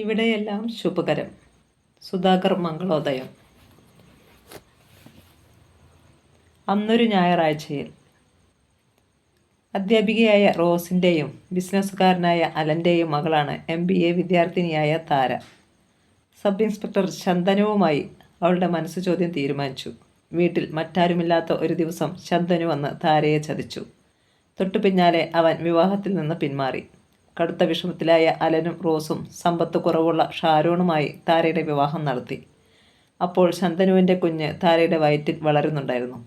ഇവിടെയെല്ലാം ശുഭകരം. സുധാകർ മംഗളോദയം. അന്നൊരു ഞായറാഴ്ചയിൽ അധ്യാപികയായ റോസിൻ്റെയും ബിസിനസ്സുകാരനായ അലൻ്റെയും മകളാണ് MBA വിദ്യാർത്ഥിനിയായ താര. സബ് ഇൻസ്പെക്ടർ ശന്തനുവുമായി അവളുടെ മനസ്സ് ചോദ്യം തീരുമാനിച്ചു. വീട്ടിൽ മറ്റാരുമില്ലാത്ത ഒരു ദിവസം ശന്തനു വന്ന് താരയെ ചതിച്ചു. തൊട്ടു പിന്നാലെ അവൻ വിവാഹത്തിൽ നിന്ന് പിന്മാറി. കടുത്ത വിഷമത്തിലായ അലനും റോസും സമ്പത്ത് കുറവുള്ള ഷാരോണുമായി താരയുടെ വിവാഹം നടത്തി. അപ്പോൾ ശന്തനുവിൻ്റെ കുഞ്ഞ് താരയുടെ വയറ്റിൽ വളരുന്നുണ്ടായിരുന്നു.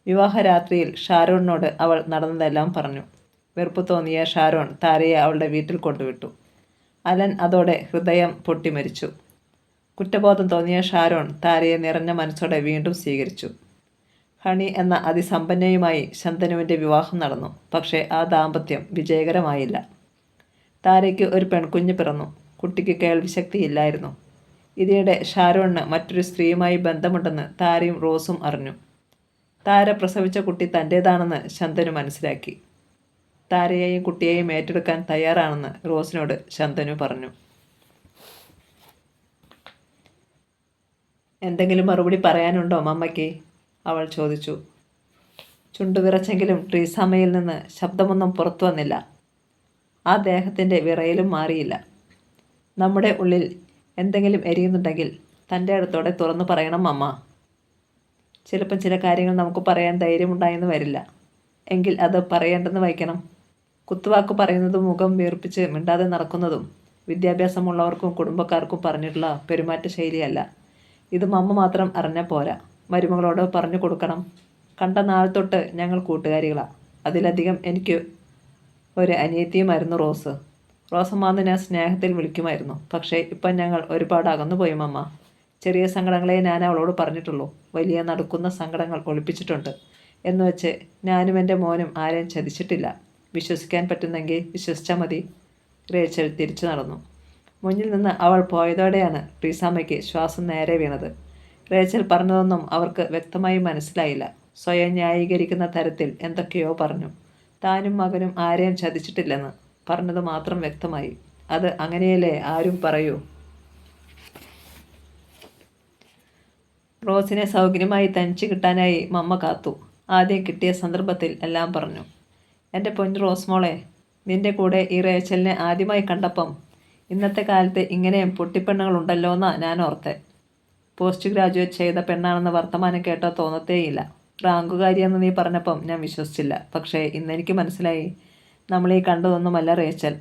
വിവാഹരാത്രിയിൽ ഷാരോണിനോട് അവൾ നടന്നതെല്ലാം പറഞ്ഞു. വെറുപ്പ് തോന്നിയ ഷാരോൺ താരയെ അവളുടെ വീട്ടിൽ കൊണ്ടുവിട്ടു. അലൻ അതോടെ ഹൃദയം പൊട്ടി മരിച്ചു. കുറ്റബോധം തോന്നിയ ഷാരോൺ താരയെ നിറഞ്ഞ മനസ്സോടെ വീണ്ടും സ്വീകരിച്ചു. ഹണി എന്ന അതിസമ്പന്നയുമായി ശന്തനുവിൻ്റെ വിവാഹം നടന്നു. പക്ഷേ ആ ദാമ്പത്യം വിജയകരമായില്ല. താരയ്ക്ക് ഒരു പെൺകുഞ്ഞ് പിറന്നു. കുട്ടിക്ക് കേൾവിശക്തിയില്ലായിരുന്നു. ഇതിനിടെ ഷാരോണിന് മറ്റൊരു സ്ത്രീയുമായി ബന്ധമുണ്ടെന്ന് താരയും റോസും അറിഞ്ഞു. താര പ്രസവിച്ച കുട്ടി തൻ്റേതാണെന്ന് ശന്തനു മനസ്സിലാക്കി. താരയെയും കുട്ടിയെയും ഏറ്റെടുക്കാൻ തയ്യാറാണെന്ന് റോസിനോട് ശന്തനു പറഞ്ഞു. എന്തെങ്കിലും മറുപടി പറയാനുണ്ടോ മമ്മയ്ക്ക്? അവൾ ചോദിച്ചു. ചുണ്ടുവിറച്ചെങ്കിലും ട്രീസാമയിൽ നിന്ന് ശബ്ദമൊന്നും പുറത്തു വന്നില്ല. ആ ദേഹത്തിൻ്റെ വിറയലും മാറിയില്ല. നമ്മുടെ ഉള്ളിൽ എന്തെങ്കിലും എരിയുന്നുണ്ടെങ്കിൽ തൻ്റെ അടുത്തോടെ തുറന്നു പറയണം അമ്മ. ചിലപ്പം ചില കാര്യങ്ങൾ നമുക്ക് പറയാൻ ധൈര്യമുണ്ടായെന്ന് വരില്ല. എങ്കിൽ അത് പറയേണ്ടെന്ന് വയ്ക്കണം. കുത്തുവാക്ക് പറയുന്നതും മുഖം വീർപ്പിച്ച് മിണ്ടാതെ നടക്കുന്നതും വിദ്യാഭ്യാസമുള്ളവർക്കും കുടുംബക്കാർക്കും പറഞ്ഞിട്ടുള്ള പെരുമാറ്റ ശൈലിയല്ല. ഇത് മമ്മ മാത്രം അറിഞ്ഞാൽ പോരാ, മരുമകളോട് പറഞ്ഞു കൊടുക്കണം. കണ്ട നാൾ തൊട്ട് ഞങ്ങൾ കൂട്ടുകാരികളാണ്. അതിലധികം എനിക്ക് ഒരു അനിയത്തിയുമായിരുന്നു റോസ്. റോസമ്മാന്ന് ഞാൻ സ്നേഹത്തിൽ വിളിക്കുമായിരുന്നു. പക്ഷേ ഇപ്പം ഞങ്ങൾ ഒരുപാട് അകന്നുപോയി മമ്മ. ചെറിയ സങ്കടങ്ങളെ ഞാൻ അവളോട് പറഞ്ഞിട്ടുള്ളൂ. വലിയ നടക്കുന്ന സങ്കടങ്ങൾ ഒളിപ്പിച്ചിട്ടുണ്ട്. എന്ന് വെച്ച് ഞാനും എൻ്റെ മോനും ആരെയും ചതിച്ചിട്ടില്ല. വിശ്വസിക്കാൻ പറ്റുന്നെങ്കിൽ വിശ്വസിച്ചാൽ മതി. റേച്ചൽ തിരിച്ചു നടന്നു. മുന്നിൽ നിന്ന് അവൾ പോയതോടെയാണ് ട്രീസാമയ്ക്ക് ശ്വാസം നേരെ വീണത്. റേച്ചൽ പറഞ്ഞതൊന്നും അവർക്ക് വ്യക്തമായി മനസ്സിലായില്ല. സ്വയം ന്യായീകരിക്കുന്ന തരത്തിൽ എന്തൊക്കെയോ പറഞ്ഞു. താനും മകനും ആരെയും ചതിച്ചിട്ടില്ലെന്ന് പറഞ്ഞത് മാത്രം വ്യക്തമായി. അത് അങ്ങനെയല്ലേ ആരും പറയൂ. റോസിനെ സൗകര്യമായി തനിച്ച് കിട്ടാനായി മമ്മ കാത്തു. ആദ്യം കിട്ടിയ സന്ദർഭത്തിൽ എല്ലാം പറഞ്ഞു. എൻ്റെ പൊന്നു റോസ് മോളെ, നിൻ്റെ കൂടെ ഈ റേച്ചലിനെ ആദ്യമായി കണ്ടപ്പം ഇന്നത്തെ കാലത്ത് ഇങ്ങനെയും പൊട്ടിപ്പെണ്ണുകളുണ്ടല്ലോ എന്നാ ഞാൻ ഓർത്തെ. പോസ്റ്റ് ഗ്രാജുവേറ്റ് ചെയ്ത പെണ്ണാണെന്ന് വർത്തമാനം കേട്ടോ തോന്നത്തേയില്ല. റാങ്കുകാരിയെന്ന് നീ പറഞ്ഞപ്പം ഞാൻ വിശ്വസിച്ചില്ല. പക്ഷേ ഇന്നെനിക്ക് മനസ്സിലായി, നമ്മളീ കണ്ടതൊന്നുമല്ല റേച്ചൽ.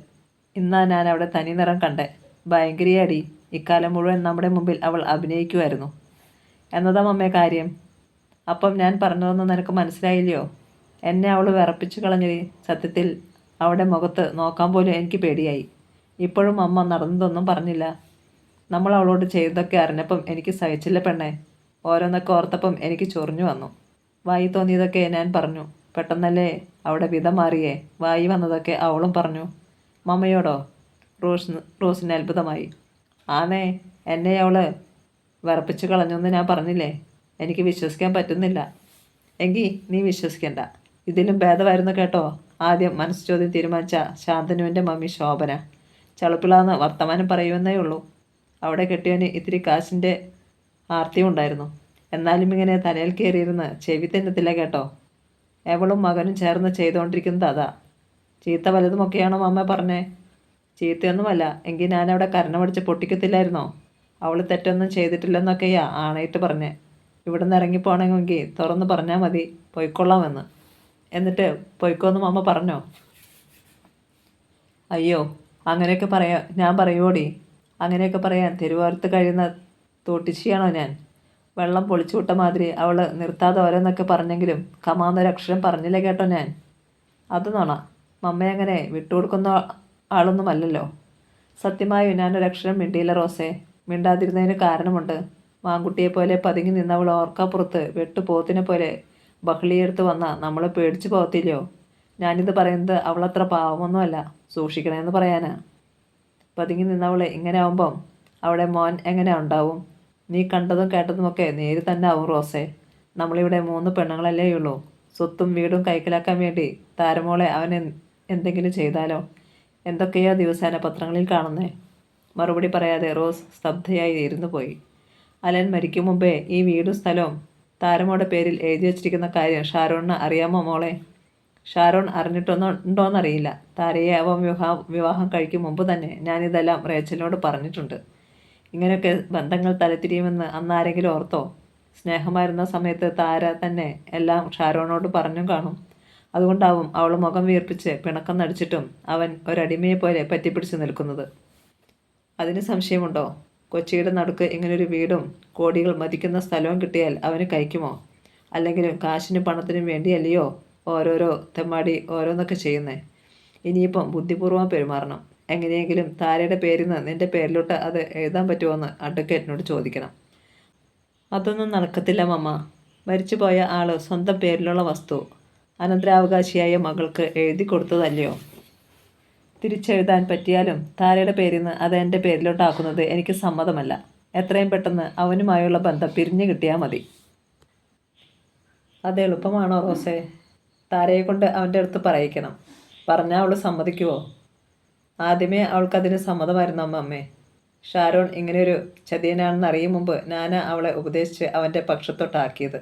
ഇന്നാ ഞാൻ അവിടെ തനി നിറം കണ്ടേ. ഭയങ്കരിയാടി. ഇക്കാലം മുഴുവൻ നമ്മുടെ മുമ്പിൽ അവൾ അഭിനയിക്കുമായിരുന്നു എന്നതാ മമ്മേ കാര്യം. അപ്പം ഞാൻ പറഞ്ഞതൊന്നും നിനക്ക് മനസ്സിലായില്ലയോ? എന്നെ അവൾ വിറപ്പിച്ചു കളഞ്ഞത്. സത്യത്തിൽ അവിടെ മുഖത്ത് നോക്കാൻ പോലും എനിക്ക് പേടിയായി. ഇപ്പോഴും അമ്മ നടന്നതൊന്നും പറഞ്ഞില്ല. നമ്മൾ അവളോട് ചെയ്തതൊക്കെ അറിഞ്ഞപ്പം എനിക്ക് സഹിച്ചില്ല പെണ്ണേ. ഓരോന്നൊക്കെ ഓർത്തപ്പം എനിക്ക് ചൊറിഞ്ഞു വന്നു. വായി തോന്നിയതൊക്കെ ഞാൻ പറഞ്ഞു. പെട്ടെന്നല്ലേ അവിടെ വിധം മാറിയേ. വായി വന്നതൊക്കെ അവളും പറഞ്ഞു. മമ്മയോടോ? റോസിന് അത്ഭുതമായി. ആന്നേ, എന്നെ അവൾ വിറപ്പിച്ച് കളഞ്ഞെന്ന് ഞാൻ പറഞ്ഞില്ലേ. എനിക്ക് വിശ്വസിക്കാൻ പറ്റുന്നില്ല. എങ്കിൽ നീ വിശ്വസിക്കണ്ട. ഇതിലും ഭേദമായിരുന്നു കേട്ടോ ആദ്യം മനസ്സ് ചോദ്യം തീരുമാനിച്ച ശാന്തനുവിൻ്റെ മമ്മി ശോഭന. ചളുപ്പിളാന്ന് വർത്തമാനം പറയുമെന്നേ ഉള്ളൂ. അവിടെ കെട്ടിയവന് ഇത്തിരി കാശിൻ്റെ ആർത്തിയും ഉണ്ടായിരുന്നു. എന്നാലും ഇങ്ങനെ തലയിൽ കയറിയിരുന്ന് ചെവി തെന്നത്തില്ല കേട്ടോ. എവളും മകനും ചേർന്ന് ചെയ്തുകൊണ്ടിരിക്കുന്നത് അതാ. ചീത്ത വലുതുമൊക്കെയാണോ അമ്മ പറഞ്ഞേ? ചീത്തയൊന്നുമല്ല. എങ്കിൽ ഞാനവിടെ കരണമടിച്ച് പൊട്ടിക്കത്തില്ലായിരുന്നോ? അവൾ തെറ്റൊന്നും ചെയ്തിട്ടില്ലെന്നൊക്കെയാ ആണയിട്ട് പറഞ്ഞേ. ഇവിടെ നിന്ന് ഇറങ്ങിപ്പോണമെങ്കിൽ തുറന്ന് പറഞ്ഞാൽ മതി, പൊയ്ക്കൊള്ളാമെന്ന്. എന്നിട്ട് പൊയ്ക്കോന്നും അമ്മ പറഞ്ഞോ? അയ്യോ, അങ്ങനെയൊക്കെ ഞാൻ പറയുവോടി? അങ്ങനെയൊക്കെ പറയാൻ തിരുവോരത്ത് കഴിയുന്ന തോട്ടിച്ചിയാണോ ഞാൻ? വെള്ളം പൊളിച്ചു വിട്ട മാതിരി അവൾ നിർത്താതെ ഓരോന്നൊക്കെ പറഞ്ഞെങ്കിലും കമാന്നൊരക്ഷരം പറഞ്ഞില്ല കേട്ടോ ഞാൻ. അത് നോണ. മമ്മയങ്ങനെ വിട്ടുകൊടുക്കുന്ന ആളൊന്നുമല്ലല്ലോ. സത്യമായും ഞാനൊരക്ഷരം മിണ്ടിയില്ല റോസേ. മിണ്ടാതിരുന്നതിന് കാരണമുണ്ട്. മാങ്കുട്ടിയെപ്പോലെ പതുങ്ങി നിന്നവൾ ഓർക്കാപ്പുറത്ത് വെട്ടുപോത്തിനെ പോലെ ബഹളിയെടുത്ത് വന്നാൽ നമ്മൾ പേടിച്ചു പോകത്തില്ലയോ? ഞാനിത് പറയുന്നത് അവളത്ര പാവമൊന്നുമല്ല, സൂക്ഷിക്കണമെന്ന് പറയാനാ. പതുങ്ങി നിന്നവൾ ഇങ്ങനെ ആവുമ്പം അവിടെ മോൻ എങ്ങനെ ഉണ്ടാവും? നീ കണ്ടതും കേട്ടതുമൊക്കെ നേര് തന്നെ ആവും റോസേ. നമ്മളിവിടെ 3 പെണ്ണുങ്ങളല്ലേ ഉള്ളൂ. സ്വത്തും വീടും കൈക്കലാക്കാൻ വേണ്ടി താരമോളെ അവൻ എന്തെങ്കിലും ചെയ്താലോ? എന്തൊക്കെയോ ദിവസേന പത്രങ്ങളിൽ കാണുന്നേ. മറുപടി പറയാതെ റോസ് സ്തബ്ധയായി ഇരുന്നു പോയി. അലൻ മരിക്കും മുമ്പേ ഈ വീടും സ്ഥലവും താരമോടെ പേരിൽ എഴുതി വച്ചിരിക്കുന്ന കാര്യം ഷാരോണിന് അറിയാമോ മോളെ? ഷാരോൺ അറിഞ്ഞിട്ടൊന്നുണ്ടോയെന്നറിയില്ല. താരയെ അവൻ വിവാഹം കഴിക്കും മുമ്പ് തന്നെ ഞാനിതെല്ലാം റേച്ചലിനോട് പറഞ്ഞിട്ടുണ്ട്. ഇങ്ങനെയൊക്കെ ബന്ധങ്ങൾ തലത്തിരിയുമെന്ന് അന്നാരെങ്കിലും ഓർത്തോ? സ്നേഹമായിരുന്ന സമയത്ത് താര തന്നെ എല്ലാം ഷാരോണോട് പറഞ്ഞും കാണും. അതുകൊണ്ടാവും അവൾ മുഖം വീർപ്പിച്ച് പിണക്കം നടിച്ചിട്ടും അവൻ ഒരടിമയെ പോലെ പറ്റിപ്പിടിച്ച് നിൽക്കുന്നത്. അതിന് സംശയമുണ്ടോ? കൊച്ചിയുടെ നടുക്ക് ഇങ്ങനൊരു വീടും കോടികൾ മതിക്കുന്ന സ്ഥലവും കിട്ടിയാൽ അവന് കഴിക്കുമോ? അല്ലെങ്കിലും കാശിനും പണത്തിനും വേണ്ടിയല്ലയോ ഓരോരോ തെമ്മാടി ഓരോന്നൊക്കെ ചെയ്യുന്നേ. ഇനിയിപ്പം ബുദ്ധിപൂർവ്വം പെരുമാറണം. എങ്ങനെയെങ്കിലും താരയുടെ പേരിൽ നിന്ന് നിൻ്റെ പേരിലോട്ട് അത് എഴുതാൻ പറ്റുമോ എന്ന് അഡ്വക്കേറ്റിനോട് ചോദിക്കണം. അതൊന്നും നടക്കത്തില്ല മമ്മ. മരിച്ചുപോയ ആൾ സ്വന്തം പേരിലുള്ള വസ്തു അനന്തരാവകാശിയായ മകൾക്ക് എഴുതി കൊടുത്തതല്ലയോ? തിരിച്ചെഴുതാൻ പറ്റിയാലും താരയുടെ പേരിൽ നിന്ന് അത് എൻ്റെ പേരിലോട്ടാക്കുന്നത് എനിക്ക് സമ്മതമല്ല. എത്രയും പെട്ടെന്ന് അവനുമായുള്ള ബന്ധം പിരിഞ്ഞു കിട്ടിയാൽ മതി. അത് എളുപ്പമാണോ റോസേ? താരയെ കൊണ്ട് അവൻ്റെ അടുത്ത് പറയിക്കണം. പറഞ്ഞാൽ അവൾ സമ്മതിക്കുമോ? ആദ്യമേ അവൾക്കതിന് സമ്മതമായിരുന്നു അമ്മേ. ഷാരോൺ ഇങ്ങനെയൊരു ചതിയനാണെന്ന് അറിയും മുമ്പ് ഞാൻ അവളെ ഉപദേശിച്ച് അവൻ്റെ പക്ഷത്തോട്ടാക്കിയത്.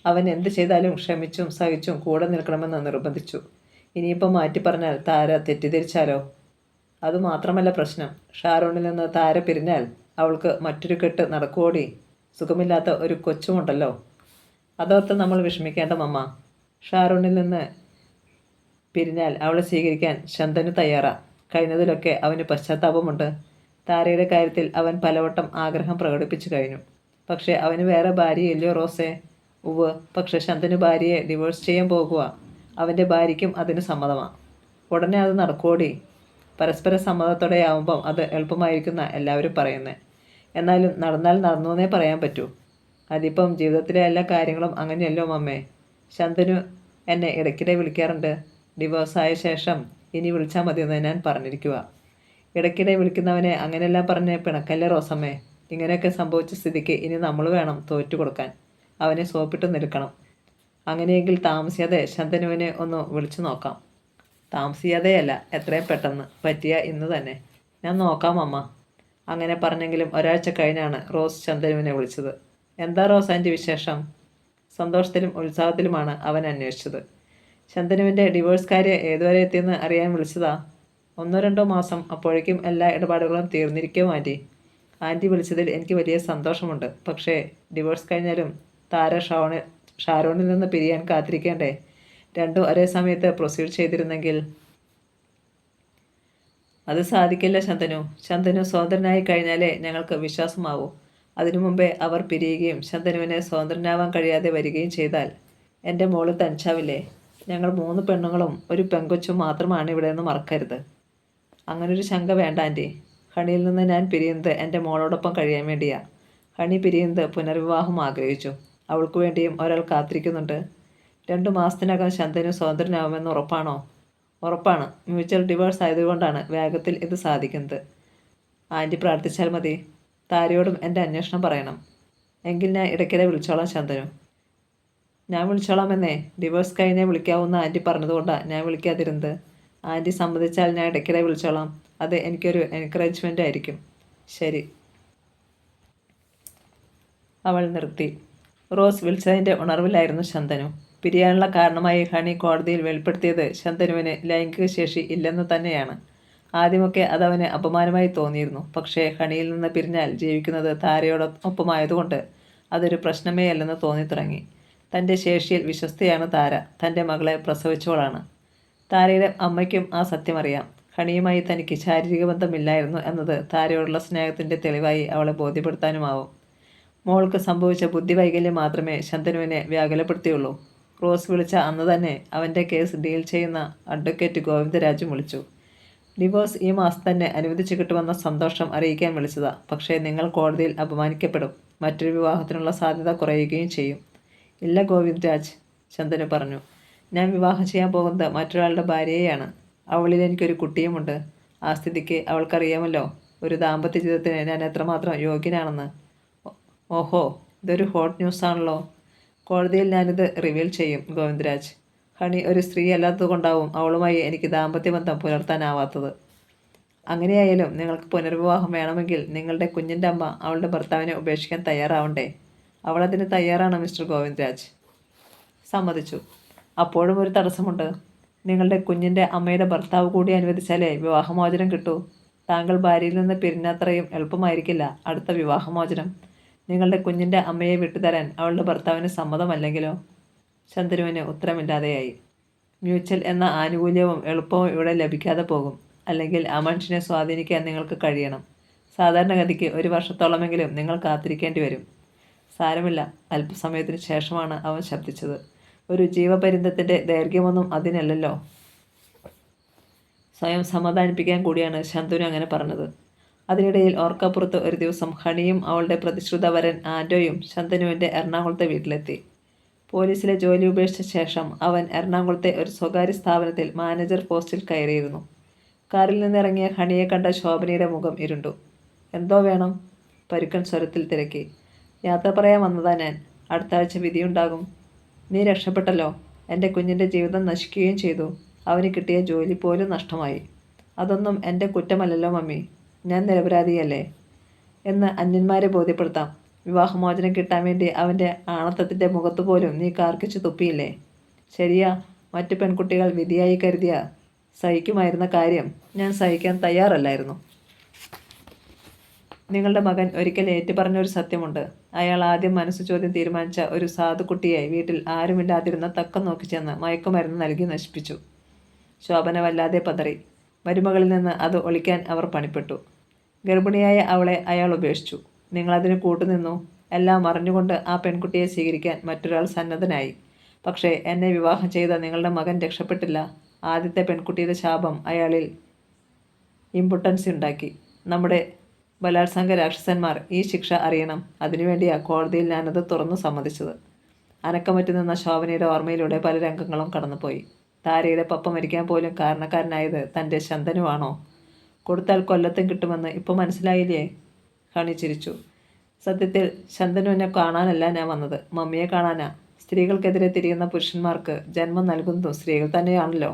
അവൻ എന്ത് ചെയ്താലും ക്ഷമിച്ചും സഹിച്ചും കൂടെ നിൽക്കണമെന്ന് നിർബന്ധിച്ചു. ഇനിയിപ്പോൾ മാറ്റി പറഞ്ഞാൽ താര തെറ്റിദ്ധരിച്ചാലോ? അതുമാത്രമല്ല പ്രശ്നം. ഷാരോണിൽ നിന്ന് താര പിരിഞ്ഞാൽ അവൾക്ക് മറ്റൊരു കെട്ട് നടക്കുവോടി. സുഖമില്ലാത്ത ഒരു കൊച്ചുമുണ്ടല്ലോ. അതോർത്ത് നമ്മൾ വിഷമിക്കേണ്ട മമ്മ. ഷാരോണിൽ നിന്ന് പിരിഞ്ഞാൽ അവളെ സ്വീകരിക്കാൻ ശന്തനു തയ്യാറാ. കഴിഞ്ഞതിലൊക്കെ അവന് പശ്ചാത്താപമുണ്ട്. താരയുടെ കാര്യത്തിൽ അവൻ പലവട്ടം ആഗ്രഹം പ്രകടിപ്പിച്ചു കഴിഞ്ഞു. പക്ഷേ അവന് വേറെ ഭാര്യയില്ലയോ റോസേ? ഉവ്. പക്ഷെ ശന്തനു ഭാര്യയെ ഡിവോഴ്സ് ചെയ്യാൻ പോകുക. അവൻ്റെ ഭാര്യയ്ക്കും അതിന് സമ്മതമാണ്. ഉടനെ അത് നടക്കുവോടി. പരസ്പര സമ്മതത്തോടെ ആവുമ്പം അത് എളുപ്പമായിരിക്കുന്ന എല്ലാവരും പറയുന്നത്. എന്നാലും നടന്നാൽ നടന്നു എന്നേ പറയാൻ പറ്റൂ. അതിപ്പം ജീവിതത്തിലെ എല്ലാ കാര്യങ്ങളും അങ്ങനെയല്ലോ മമ്മേ. ശന്തനു എന്നെ ഇടയ്ക്കിടെ വിളിക്കാറുണ്ട്. ഡിവോഴ്സായ ശേഷം ഇനി വിളിച്ചാൽ മതിയെന്ന് ഞാൻ പറഞ്ഞിരിക്കുക. ഇടയ്ക്കിടെ വിളിക്കുന്നവനെ അങ്ങനെയെല്ലാം പറഞ്ഞ് പിണക്കല്ലേ റോസമ്മേ. ഇങ്ങനെയൊക്കെ സംഭവിച്ച സ്ഥിതിക്ക് ഇനി നമ്മൾ വേണം തോറ്റു കൊടുക്കാൻ. അവനെ സോപ്പിട്ട് നിൽക്കണം. അങ്ങനെയെങ്കിൽ താമസിയാതെ ശന്തനുവിനെ ഒന്ന് വിളിച്ചു നോക്കാം. താമസിയാതെയല്ല, എത്രയും പെട്ടെന്ന്. പറ്റിയ ഇന്ന് തന്നെ. ഞാൻ നോക്കാം അമ്മ. അങ്ങനെ പറഞ്ഞെങ്കിലും ഒരാഴ്ച കഴിഞ്ഞാണ് റോസ് ശന്തനുവിനെ വിളിച്ചത്. എന്താ റോസ് ആൻറ്റി വിശേഷം? സന്തോഷത്തിലും ഉത്സാഹത്തിലുമാണ് അവൻ അന്വേഷിച്ചത്. ശന്തനുവിൻ്റെ ഡിവോഴ്സ് കാര്യം ഏതുവരെ എത്തിയെന്ന് അറിയാൻ വിളിച്ചതാ. 1-2 മാസം. അപ്പോഴേക്കും എല്ലാ ഇടപാടുകളും തീർന്നിരിക്കുമോ ആൻറ്റി? ആൻറ്റി വിളിച്ചതിൽ എനിക്ക് വലിയ സന്തോഷമുണ്ട്. പക്ഷേ ഡിവോഴ്സ് കഴിഞ്ഞാലും താര ഷാരോണിൽ നിന്ന് പിരിയാൻ കാത്തിരിക്കേണ്ടേ? രണ്ടും ഒരേ സമയത്ത് പ്രൊസീഡ് ചെയ്തിരുന്നെങ്കിൽ. അത് സാധിക്കില്ല ശന്തനു. ശന്തനു സ്വതന്ത്രനായി കഴിഞ്ഞാലേ ഞങ്ങൾക്ക് വിശ്വാസമാവൂ. അതിനു മുമ്പേ അവർ പിരിയുകയും ശന്തനുവിനെ സ്വതന്ത്രനാവാൻ കഴിയാതെ വരികയും ചെയ്താൽ എൻ്റെ മോള് തനിച്ചാവില്ലേ? ഞങ്ങൾ 3 പെണ്ണുങ്ങളും ഒരു പെങ്കൊച്ചും മാത്രമാണ് ഇവിടെ നിന്ന് മറക്കരുത്. അങ്ങനൊരു ശങ്ക വേണ്ട ആൻറ്റി. ഹണിയിൽ നിന്ന് ഞാൻ പിരിയുന്നത് എൻ്റെ മോളോടൊപ്പം കഴിയാൻ വേണ്ടിയാ. ഹണി പിരിയുന്നത് പുനർവിവാഹം ആഗ്രഹിച്ചു. അവൾക്ക് വേണ്ടിയും ഒരാൾ കാത്തിരിക്കുന്നുണ്ട്. 2 മാസത്തിനകം ശന്തനു സ്വതന്ത്രനാവുമെന്ന് ഉറപ്പാണോ? ഉറപ്പാണ്. മ്യൂച്വൽ ഡിവോഴ്സ് ആയതുകൊണ്ടാണ് വേഗത്തിൽ ഇത് സാധിക്കുന്നത്. ആൻറ്റി പ്രാർത്ഥിച്ചാൽ മതി. താരയോടും എൻ്റെ അന്വേഷണം പറയണം. എങ്കിൽ ഞാൻ ഇടയ്ക്കിടെ വിളിച്ചോളാം ശന്തനു. ഞാൻ വിളിച്ചോളാമെന്നേ. ഡിവോഴ്സ് കഴിഞ്ഞേ വിളിക്കാവുന്ന ആൻറ്റി പറഞ്ഞതുകൊണ്ടാണ് ഞാൻ വിളിക്കാതിരുന്നത്. ആൻറ്റി സമ്മതിച്ചാൽ ഞാൻ ഇടയ്ക്കിടെ വിളിച്ചോളാം. അത് എനിക്കൊരു എൻകറേജ്മെൻ്റ് ആയിരിക്കും. ശരി. അവൾ നിർത്തി. റോസ് വിളിച്ചതിൻ്റെ ഉണർവിലായിരുന്നു ശന്തനു. പിരിയാനുള്ള കാരണമായി ഹണി കോടതിയിൽ വെളിപ്പെടുത്തിയത് ശന്തനുവിന് ലൈംഗിക ശേഷി ഇല്ലെന്ന് തന്നെയാണ്. ആദ്യമൊക്കെ അതവന് അപമാനമായി തോന്നിയിരുന്നു. പക്ഷേ ഹണിയിൽ നിന്ന് പിരിഞ്ഞാൽ ജീവിക്കുന്നത് താരയോടൊപ്പമായതുകൊണ്ട് അതൊരു പ്രശ്നമേ അല്ലെന്ന് തോന്നിത്തുടങ്ങി. തൻ്റെ ശേഷിയിൽ വിശ്വസ്തയാണ് താര. തൻ്റെ മകളെ പ്രസവിച്ചവളാണ്. താരയുടെ അമ്മയ്ക്കും ആ സത്യമറിയാം. ഹണിയുമായി തനിക്ക് ശാരീരിക ബന്ധമില്ലായിരുന്നു എന്നത് താരയോടുള്ള സ്നേഹത്തിൻ്റെ തെളിവായി അവളെ ബോധ്യപ്പെടുത്താനുമാവും. മോൾക്ക് സംഭവിച്ച ബുദ്ധിവൈകല്യം മാത്രമേ ശന്തനുവിനെ വ്യാകുലപ്പെടുത്തിയുള്ളൂ. റോസ് വിളിച്ച അന്ന് തന്നെ അവൻ്റെ കേസ് ഡീൽ ചെയ്യുന്ന അഡ്വക്കേറ്റ് ഗോവിന്ദരാജും വിളിച്ചു. ഡിവോഴ്സ് ഈ മാസം തന്നെ അനുവദിച്ചു കിട്ടുമെന്ന സന്തോഷം അറിയിക്കാൻ വിളിച്ചതാ. പക്ഷേ നിങ്ങൾ കോടതിയിൽ അപമാനിക്കപ്പെടും. മറ്റൊരു വിവാഹത്തിനുള്ള സാധ്യത കുറയുകയും ചെയ്യും. ഇല്ല ഗോവിന്ദരാജ്, ശന്തനു പറഞ്ഞു. ഞാൻ വിവാഹം ചെയ്യാൻ പോകുന്നത് മറ്റൊരാളുടെ ഭാര്യയെയാണ്. അവളിൽ എനിക്കൊരു കുട്ടിയുമുണ്ട്. ആ സ്ഥിതിക്ക് അവൾക്കറിയാമല്ലോ ഒരു ദാമ്പത്യ ജീവിതത്തിന് ഞാൻ എത്രമാത്രം യോഗ്യനാണെന്ന്. ഓഹോ, ഇതൊരു ഹോട്ട് ന്യൂസാണല്ലോ. കോടതിയിൽ ഞാനിത് റിവീൽ ചെയ്യും ഗോവിന്ദരാജ്. ഹണി ഒരു സ്ത്രീ അല്ലാത്തതുകൊണ്ടാവും അവളുമായി എനിക്ക് ദാമ്പത്യ ബന്ധം പുലർത്താനാവാത്തത്. അങ്ങനെയായാലും നിങ്ങൾക്ക് പുനർവിവാഹം വേണമെങ്കിൽ നിങ്ങളുടെ കുഞ്ഞിൻ്റെ അമ്മ അവളുടെ ഭർത്താവിനെ ഉപേക്ഷിക്കാൻ തയ്യാറാവണ്ടേ? അവളതിന് തയ്യാറാണ് മിസ്റ്റർ ഗോവിന്ദരാജ്. സമ്മതിച്ചു. അപ്പോഴും ഒരു തടസ്സമുണ്ട്. നിങ്ങളുടെ കുഞ്ഞിൻ്റെ അമ്മയുടെ ഭർത്താവ് കൂടി അനുവദിച്ചാലേ വിവാഹമോചനം കിട്ടൂ. താങ്കൾ ഭാര്യയിൽ നിന്ന് പിരിഞ്ഞത്രയും എളുപ്പമായിരിക്കില്ല അടുത്ത വിവാഹമോചനം. നിങ്ങളുടെ കുഞ്ഞിൻ്റെ അമ്മയെ വിട്ടുതരാൻ അവളുടെ ഭർത്താവിന് സമ്മതമല്ലെങ്കിലോ? ചന്ദ്രുവിന് ഉത്തരമില്ലാതെയായി. മ്യൂച്വൽ എന്ന ആനുകൂല്യവും എളുപ്പവും ഇവിടെ ലഭിക്കാതെ പോകും. അല്ലെങ്കിൽ ആ മനുഷ്യനെ സ്വാധീനിക്കാൻ നിങ്ങൾക്ക് കഴിയണം. സാധാരണഗതിക്ക് 1 വർഷത്തോളമെങ്കിലും നിങ്ങൾ കാത്തിരിക്കേണ്ടി വരും. സാരമില്ല. അല്പസമയത്തിന് ശേഷമാണ് അവൻ ശബ്ദിച്ചത്. ഒരു ജീവപര്യന്തത്തിൻ്റെ ദൈർഘ്യമൊന്നും അതിനല്ലല്ലോ. സ്വയം സമാധാനിപ്പിക്കാൻ കൂടിയാണ് ശന്തനു അങ്ങനെ പറഞ്ഞത്. അതിനിടയിൽ ഓർക്കപ്പുറത്ത് ഒരു ദിവസം ഹണിയും അവളുടെ പ്രതിശ്രുത വരൻ ആൻറ്റോയും ശന്തനുവിൻ്റെ എറണാകുളത്തെ വീട്ടിലെത്തി. പോലീസിലെ ജോലി ഉപേക്ഷിച്ച ശേഷം അവൻ എറണാകുളത്തെ ഒരു സ്വകാര്യ സ്ഥാപനത്തിൽ മാനേജർ പോസ്റ്റിൽ കയറിയിരുന്നു. കാറിൽ നിന്നിറങ്ങിയ ഹണിയെ കണ്ട ശോഭനയുടെ മുഖം ഇരുണ്ടു. എന്തോ വേണം? പരുക്കൻ സ്വരത്തിൽ തിരക്കി. യാത്ര പറയാൻ വന്നതാ ഞാൻ. അടുത്ത ആഴ്ച വിധിയുണ്ടാകും. നീ രക്ഷപ്പെട്ടല്ലോ. എൻ്റെ കുഞ്ഞിൻ്റെ ജീവിതം നശിക്കുകയും ചെയ്തു. അവന് കിട്ടിയ ജോലി പോലും നഷ്ടമായി. അതൊന്നും എൻ്റെ കുറ്റമല്ലല്ലോ മമ്മി. ഞാൻ നിരപരാധിയല്ലേ എന്ന് അന്യന്മാരെ ബോധ്യപ്പെടുത്താം. വിവാഹമോചനം കിട്ടാൻ വേണ്ടി അവൻ്റെ ആണത്തത്തിൻ്റെ മുഖത്ത് പോലും നീ കാർക്കിച്ചു തുപ്പിയില്ലേ? ശരിയാ, മറ്റു പെൺകുട്ടികൾ വിധിയായി കരുതിയ സഹിക്കുമായിരുന്ന കാര്യം ഞാൻ സഹിക്കാൻ തയ്യാറല്ലായിരുന്നു. നിങ്ങളുടെ മകൻ ഒരിക്കൽ ഏറ്റുപറഞ്ഞൊരു സത്യമുണ്ട്. അയാൾ ആദ്യം മനസ്സ് ചോദ്യം തീരുമാനിച്ച ഒരു സാധുക്കുട്ടിയെ വീട്ടിൽ ആരുമില്ലാതിരുന്ന തക്കം നോക്കി ചെന്ന് മയക്കുമരുന്ന് നൽകി നശിപ്പിച്ചു. ശോഭന വല്ലാതെ പതറി. മരുമകളിൽ നിന്ന് അത് ഒളിക്കാൻ അവർ പണിപ്പെട്ടു. ഗർഭിണിയായ അവളെ അയാൾ ഉപേക്ഷിച്ചു. നിങ്ങളതിന് കൂട്ടുനിന്നു. എല്ലാം അറിഞ്ഞുകൊണ്ട് ആ പെൺകുട്ടിയെ സ്വീകരിക്കാൻ മറ്റൊരാൾ സന്നദ്ധനായി. പക്ഷേ എന്നെ വിവാഹം ചെയ്ത നിങ്ങളുടെ മകൻ രക്ഷപ്പെട്ടില്ല. ആദ്യത്തെ പെൺകുട്ടിയുടെ ശാപം അയാളിൽ ഇംപൊട്ടൻസി ഉണ്ടാക്കി. നമ്മുടെ ബലാത്സംഗ രാക്ഷസന്മാർ ഈ ശിക്ഷ അറിയണം. അതിനുവേണ്ടിയാ കോടതിയിൽ ഞാനത് തുറന്നു സമ്മതിച്ചത്. അനക്കമറ്റു നിന്ന ശോഭനയുടെ ഓർമ്മയിലൂടെ പല രംഗങ്ങളും കടന്നുപോയി. താരയുടെ പപ്പ മരിക്കാൻ പോലും കാരണക്കാരനായത് തൻ്റെ ശന്തനുവാണോ? കൊടുത്താൽ കൊല്ലത്തും കിട്ടുമെന്ന് ഇപ്പോൾ മനസ്സിലായില്ലേ? ഹണി ചിരിച്ചു. സത്യത്തിൽ ശന്തനുവിനെ കാണാനല്ല ഞാൻ വന്നത്, മമ്മിയെ കാണാനാ. സ്ത്രീകൾക്കെതിരെ തിരിയുന്ന പുരുഷന്മാർക്ക് ജന്മം നൽകുന്നതും സ്ത്രീകൾ തന്നെയാണല്ലോ.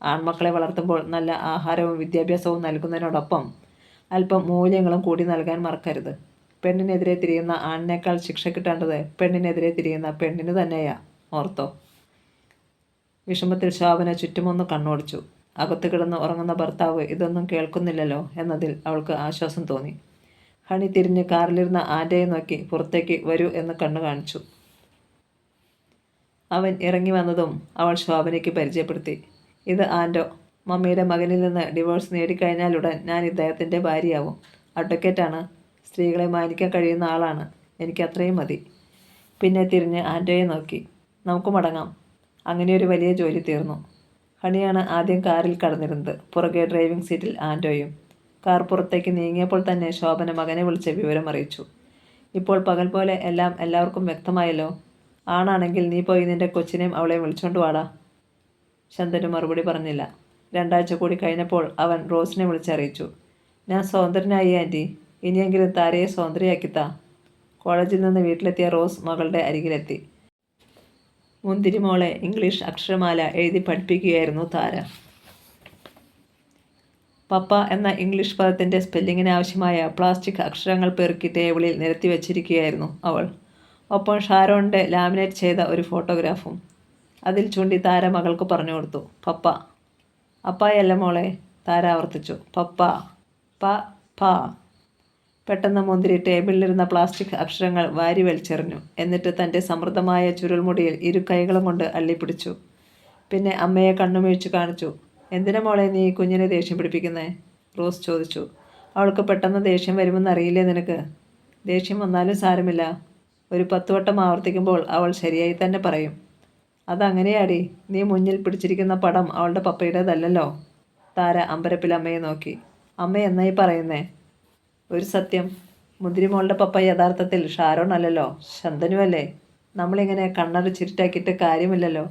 ആൺമക്കളെ വളർത്തുമ്പോൾ നല്ല ആഹാരവും വിദ്യാഭ്യാസവും നൽകുന്നതിനോടൊപ്പം അല്പം മൂല്യങ്ങളും കൂടി നൽകാൻ മറക്കരുത്. പെണ്ണിനെതിരെ തിരിയുന്ന ആണിനേക്കാൾ ശിക്ഷ കിട്ടേണ്ടത് പെണ്ണിനെതിരെ തിരിയുന്ന പെണ്ണിന് തന്നെയാ, ഓർത്തോ? വിഷമത്തിൽ ശോഭന ചുറ്റുമൊന്ന് കണ്ണോടിച്ചു. അകത്ത് കിടന്ന് ഉറങ്ങുന്ന ഭർത്താവ് ഇതൊന്നും കേൾക്കുന്നില്ലല്ലോ എന്നതിൽ അവൾക്ക് ആശ്വാസം തോന്നി. ഹണി തിരിഞ്ഞ് കാറിലിരുന്ന ആൻ്റയെ നോക്കി പുറത്തേക്ക് വരൂ എന്ന് കണ്ണു കാണിച്ചു. അവൻ ഇറങ്ങി വന്നതും അവൾ ശോഭനയ്ക്ക് പരിചയപ്പെടുത്തി. ഇത് ആൻ്റോ. മമ്മിയുടെ മകനിൽ നിന്ന് ഡിവോഴ്സ് നേടിക്കഴിഞ്ഞാലുടൻ ഞാൻ ഇദ്ദേഹത്തിൻ്റെ ഭാര്യയാവും. അഡ്വക്കേറ്റാണ്. സ്ത്രീകളെ മാനിക്കാൻ കഴിയുന്ന ആളാണ്. എനിക്ക് അത്രയും മതി. പിന്നെ തിരിഞ്ഞ് ആൻ്റോയെ നോക്കി. നമുക്ക് മടങ്ങാം. അങ്ങനെയൊരു വലിയ ജോലി തീർന്നു. ഹണിയാണ് ആദ്യം കാറിൽ കടന്നിരുന്നത്. പുറകെ ഡ്രൈവിംഗ് സീറ്റിൽ ആൻ്റോയും. കാർ പുറത്തേക്ക് നീങ്ങിയപ്പോൾ തന്നെ ശോഭന മകനെ വിളിച്ച് വിവരം അറിയിച്ചു. ഇപ്പോൾ പകൽ പോലെ എല്ലാം എല്ലാവർക്കും വ്യക്തമായല്ലോ. ആണാണെങ്കിൽ നീ പോയി നിൻ്റെ കൊച്ചിനെയും അവളെയും വിളിച്ചോണ്ട് വാടാ. ശന്തനു മറുപടി പറഞ്ഞില്ല. 2 ആഴ്ച കൂടി കഴിഞ്ഞപ്പോൾ അവൻ റോസിനെ വിളിച്ചറിയിച്ചു. ഞാൻ സ്വതന്ത്രനായി ആൻറ്റി. ഇനിയെങ്കിലും താരയെ സ്വതന്ത്രയാക്കിത്താ. കോളേജിൽ നിന്ന് വീട്ടിലെത്തിയ റോസ് മകളുടെ അരികിലെത്തി. മുന്തിരിമോളെ ഇംഗ്ലീഷ് അക്ഷരമാല എഴുതി പഠിപ്പിക്കുകയായിരുന്നു താര. പപ്പ എന്ന ഇംഗ്ലീഷ് പദത്തിൻ്റെ സ്പെല്ലിങ്ങിന് ആവശ്യമായ പ്ലാസ്റ്റിക് അക്ഷരങ്ങൾ പെറുക്കി ടേബിളിൽ നിരത്തി വച്ചിരിക്കുകയായിരുന്നു അവൾ. ഒപ്പം ഷാരോണിൻ്റെ ലാമിനേറ്റ് ചെയ്ത ഒരു ഫോട്ടോഗ്രാഫും. അതിൽ ചൂണ്ടി താര മകൾക്ക് പറഞ്ഞു കൊടുത്തു. പപ്പ. അപ്പായല്ല മോളെ, താര ആവർത്തിച്ചു. പപ്പ. പ പ. പെട്ടെന്ന് മുന്തിരി ടേബിളിലിരുന്ന പ്ലാസ്റ്റിക് അക്ഷരങ്ങൾ വാരി വലിച്ചെറിഞ്ഞു. എന്നിട്ട് തൻ്റെ സമൃദ്ധമായ ചുരുൾമുടിയിൽ 2 കൈകളും കൊണ്ട് അള്ളിപ്പിടിച്ചു. പിന്നെ അമ്മയെ കണ്ണുമിഴിച്ചു കാണിച്ചു. എന്തിനാ മോളെ നീ കുഞ്ഞിനെ ദേഷ്യം പിടിപ്പിക്കുന്നേ? റോസ് ചോദിച്ചു. അവൾക്ക് പെട്ടെന്ന് ദേഷ്യം വരുമെന്നറിയില്ലേ നിനക്ക്? ദേഷ്യം വന്നാലും സാരമില്ല. ഒരു 10 വട്ടം ആവർത്തിക്കുമ്പോൾ അവൾ ശരിയായി തന്നെ പറയും. അതങ്ങനെയാടി. നീ മുന്നിൽ പിടിച്ചിരിക്കുന്ന പടം അവളുടെ പപ്പയുടേതല്ലല്ലോ. താര അമ്പരപ്പിൽ അമ്മയെ നോക്കി. അമ്മ എന്നായി പറയുന്നേ? ഒരു സത്യം. മുന്തിരിമോളുടെ പപ്പ യഥാർത്ഥത്തിൽ ഷാരോൺ അല്ലല്ലോ, ശന്തനുവല്ലേ. നമ്മളിങ്ങനെ കണ്ണട ചിരിട്ടാക്കിയിട്ട് കാര്യമില്ലല്ലോ.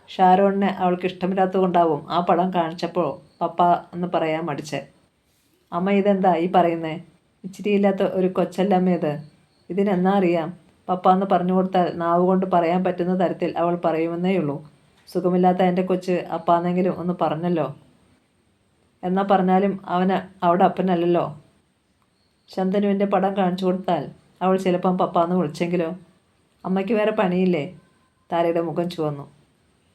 ഷാരോണിനെ അവൾക്ക് ഇഷ്ടമില്ലാത്തതുകൊണ്ടാവും ആ പടം കാണിച്ചപ്പോൾ പപ്പ എന്ന് പറയാൻ മടിച്ചേ. അമ്മ ഇതെന്താ ഈ പറയുന്നേ? ഇച്ചിരിയില്ലാത്ത ഒരു കൊച്ചല്ല അമ്മ ഇത്. ഇതിനെന്നാ അറിയാം. പപ്പ എന്ന് പറഞ്ഞു കൊടുത്താൽ നാവ് കൊണ്ട് പറയാൻ പറ്റുന്ന തരത്തിൽ അവൾ പറയുമെന്നേയുള്ളൂ. സുഖമില്ലാത്ത എൻ്റെ കൊച്ച് അപ്പാന്നെങ്കിലും ഒന്ന് പറഞ്ഞല്ലോ. എന്നാ പറഞ്ഞാലും അവന് അവിടെ അപ്പനല്ലല്ലോ. ശന്തനുവിൻ്റെ പടം കാണിച്ചു കൊടുത്താൽ അവൾ ചിലപ്പം പപ്പാന്ന് വിളിച്ചെങ്കിലോ? അമ്മയ്ക്ക് വേറെ പണിയില്ലേ? താരയുടെ മുഖം ചുവന്നു.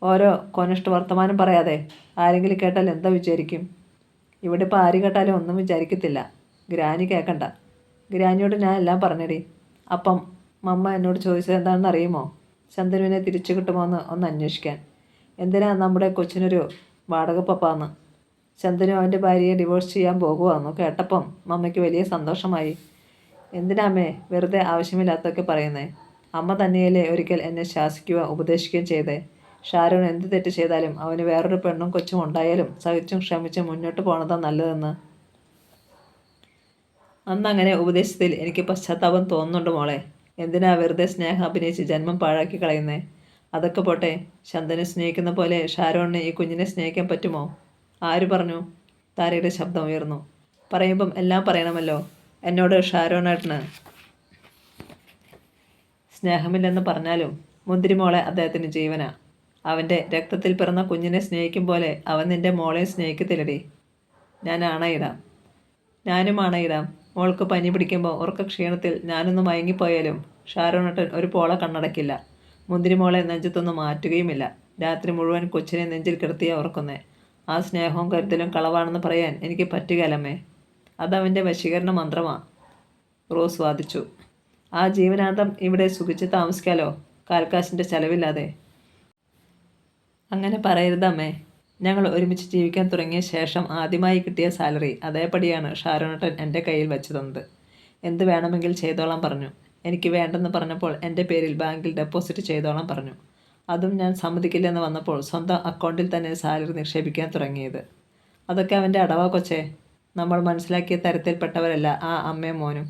ഓരോ കൊനിഷ്ഠ വർത്തമാനം പറയാതെ. ആരെങ്കിലും കേട്ടാൽ എന്താ വിചാരിക്കും? ഇവിടെ ഇപ്പോൾ ആര് കേട്ടാലും ഒന്നും വിചാരിക്കത്തില്ല. ഗ്രാനി കേൾക്കണ്ട. ഗ്രാനിയോട് ഞാൻ എല്ലാം പറഞ്ഞടി. അപ്പം മമ്മ എന്നോട് ചോദിച്ചത് എന്താണെന്ന് അറിയുമോ? ശന്തനുവിനെ തിരിച്ചു കിട്ടുമോ എന്ന് ഒന്ന് അന്വേഷിക്കാൻ. എന്തിനാ നമ്മുടെ കൊച്ചിനൊരു വാടക പപ്പാന്ന്. ശന്തനു അവൻ്റെ ഭാര്യയെ ഡിവോഴ്സ് ചെയ്യാൻ പോകുകയെന്നു കേട്ടപ്പം മമ്മയ്ക്ക് വലിയ സന്തോഷമായി. എന്തിനാമ്മേ വെറുതെ ആവശ്യമില്ലാത്തൊക്കെ പറയുന്നേ? അമ്മ തന്നെയല്ലേ ഒരിക്കൽ എന്നെ ശാസിക്കുകയും ഉപദേശിക്കുകയും ചെയ്തേ. ഷാരോൺ എന്ത് തെറ്റ് ചെയ്താലും അവന് വേറൊരു പെണ്ണും കൊച്ചും ഉണ്ടായാലും സഹിച്ചും ക്ഷമിച്ചും മുന്നോട്ട് പോണതാ നല്ലതെന്ന്. അന്നങ്ങനെ ഉപദേശത്തിൽ എനിക്ക് പശ്ചാത്താപം തോന്നുന്നുണ്ട് മോളെ. എന്തിനാ വെറുതെ സ്നേഹം അഭിനയിച്ച് ജന്മം പാഴാക്കി കളയുന്നേ? അതൊക്കെ പോട്ടെ, ശന്തനെ സ്നേഹിക്കുന്ന പോലെ ഷാരോണിന് ഈ കുഞ്ഞിനെ സ്നേഹിക്കാൻ പറ്റുമോ? ആര് പറഞ്ഞു? താരയുടെ ശബ്ദം ഉയർന്നു. പറയുമ്പം എല്ലാം പറയണമല്ലോ. എന്നോട് ഷാരോണേട്ടന് സ്നേഹമില്ലെന്ന് പറഞ്ഞാലും മുന്തിരിമോളെ അദ്ദേഹത്തിന് ജീവനാ. അവൻ്റെ രക്തത്തിൽ പിറന്ന കുഞ്ഞിനെ സ്നേഹിക്കും പോലെ അവൻ നിൻ്റെ മോളെ സ്നേഹിക്കത്തില്ലടി. ഞാൻ ആണയിടാം. ഞാനും ആണയിടാം. മോൾക്ക് പനി പിടിക്കുമ്പോൾ ഉറക്ക ക്ഷീണത്തിൽ ഞാനൊന്ന് മയങ്ങിപ്പോയാലും ഷാരോണേട്ടൻ ഒരു പോള കണ്ണടക്കില്ല. മുന്തിരിമോളെ നെഞ്ചത്തൊന്ന് മാറ്റുകയുമില്ല. രാത്രി മുഴുവൻ കൊച്ചിനെ നെഞ്ചിൽ കിടത്തിയാ ഉറക്കുന്നേ. ആ സ്നേഹവും കരുതലും കളവാണെന്ന് പറയാൻ എനിക്ക് പറ്റുകയല്ലമ്മേ. അതവൻ്റെ വശീകരണ മന്ത്രമാ. റോസ് വാദിച്ചു. ആ ജീവനാന്തം ഇവിടെ സുഖിച്ച് താമസിക്കാലോ, കാൽക്കാശിൻ്റെ ചെലവില്ലാതെ. അങ്ങനെ പറയരുതമ്മേ. ഞങ്ങൾ ഒരുമിച്ച് ജീവിക്കാൻ തുടങ്ങിയ ശേഷം ആദ്യമായി കിട്ടിയ സാലറി അതേപടിയാണ് ഷാരോണേട്ടൻ എൻ്റെ കയ്യിൽ വെച്ച് തന്നത്. എന്ത് വേണമെങ്കിൽ ചെയ്തോളാൻ പറഞ്ഞു. എനിക്ക് വേണ്ടെന്ന് പറഞ്ഞപ്പോൾ എൻ്റെ പേരിൽ ബാങ്കിൽ ഡെപ്പോസിറ്റ് ചെയ്തോളാൻ പറഞ്ഞു. അതും ഞാൻ സമ്മതിക്കില്ലെന്ന് വന്നപ്പോൾ സ്വന്തം അക്കൗണ്ടിൽ തന്നെ സാലറി നിക്ഷേപിക്കാൻ തുടങ്ങിയത്. അതൊക്കെ അവൻ്റെ അടവാ കൊച്ചേ. നമ്മൾ മനസ്സിലാക്കിയ തരത്തിൽപ്പെട്ടവരല്ല ആ അമ്മയും മോനും.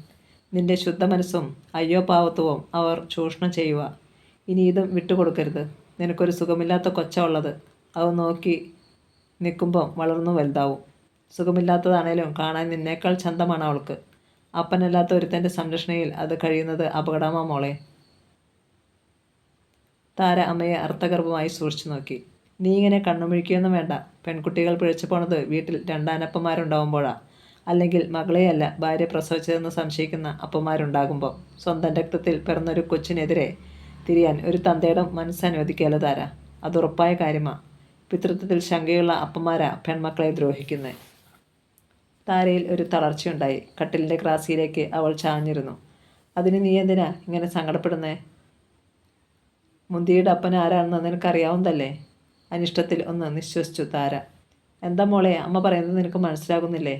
നിന്റെ ശുദ്ധ മനസ്സും അയ്യോ പാവത്വവും അവർ ചൂഷണം ചെയ്യുക. ഇനി ഇതും വിട്ടുകൊടുക്കരുത്. നിനക്കൊരു സുഖമില്ലാത്ത കൊച്ച ഉള്ളത്. അത് നോക്കി നിൽക്കുമ്പം വളർന്നു വലുതാവും. സുഖമില്ലാത്തതാണേലും കാണാൻ നിന്നേക്കാൾ ചന്തമാണ് അവൾക്ക്. അപ്പനല്ലാത്ത ഒരുത്തൻ്റെ സംരക്ഷണയിൽ അത് കഴിയുന്നത് അപകടമാ മോളെ. താര അമ്മയെ അർത്ഥഗർഭമായി സൂക്ഷിച്ചു നോക്കി. നീ ഇങ്ങനെ കണ്ണുമിഴിക്കുകയൊന്നും വേണ്ട. പെൺകുട്ടികൾ പിഴച്ചു പോണത് വീട്ടിൽ രണ്ടനപ്പന്മാരുണ്ടാവുമ്പോഴാണ്. അല്ലെങ്കിൽ മകളെയല്ല ഭാര്യ പ്രസവിച്ചതെന്ന് സംശയിക്കുന്ന അപ്പന്മാരുണ്ടാകുമ്പോൾ. സ്വന്തം രക്തത്തിൽ പിറന്നൊരു കൊച്ചിനെതിരെ തിരിയാൻ ഒരു തന്തയുടെ മനസ്സനുവദിക്കുകയല്ല താര. അതുറപ്പായ കാര്യമാണ്. പിതൃത്വത്തിൽ ശങ്കയുള്ള അപ്പന്മാരാ പെൺമക്കളെ ദ്രോഹിക്കുന്നത്. താരയിൽ ഒരു തളർച്ചയുണ്ടായി. കട്ടിലിൻ്റെ ഗ്രാസിയിലേക്ക് അവൾ ചാഞ്ഞിരുന്നു. അതിന് നീ എന്തിനാ ഇങ്ങനെ സങ്കടപ്പെടുന്നേ? മുന്തിയുടെ അപ്പൻ ആരാണെന്ന് നിനക്കറിയാവുന്നതല്ലേ? അനിഷ്ടത്തിൽ ഒന്ന് നിശ്വസിച്ചു താര. എന്താ മോളെ അമ്മ പറയുന്നത് നിനക്ക് മനസ്സിലാകുന്നില്ലേ?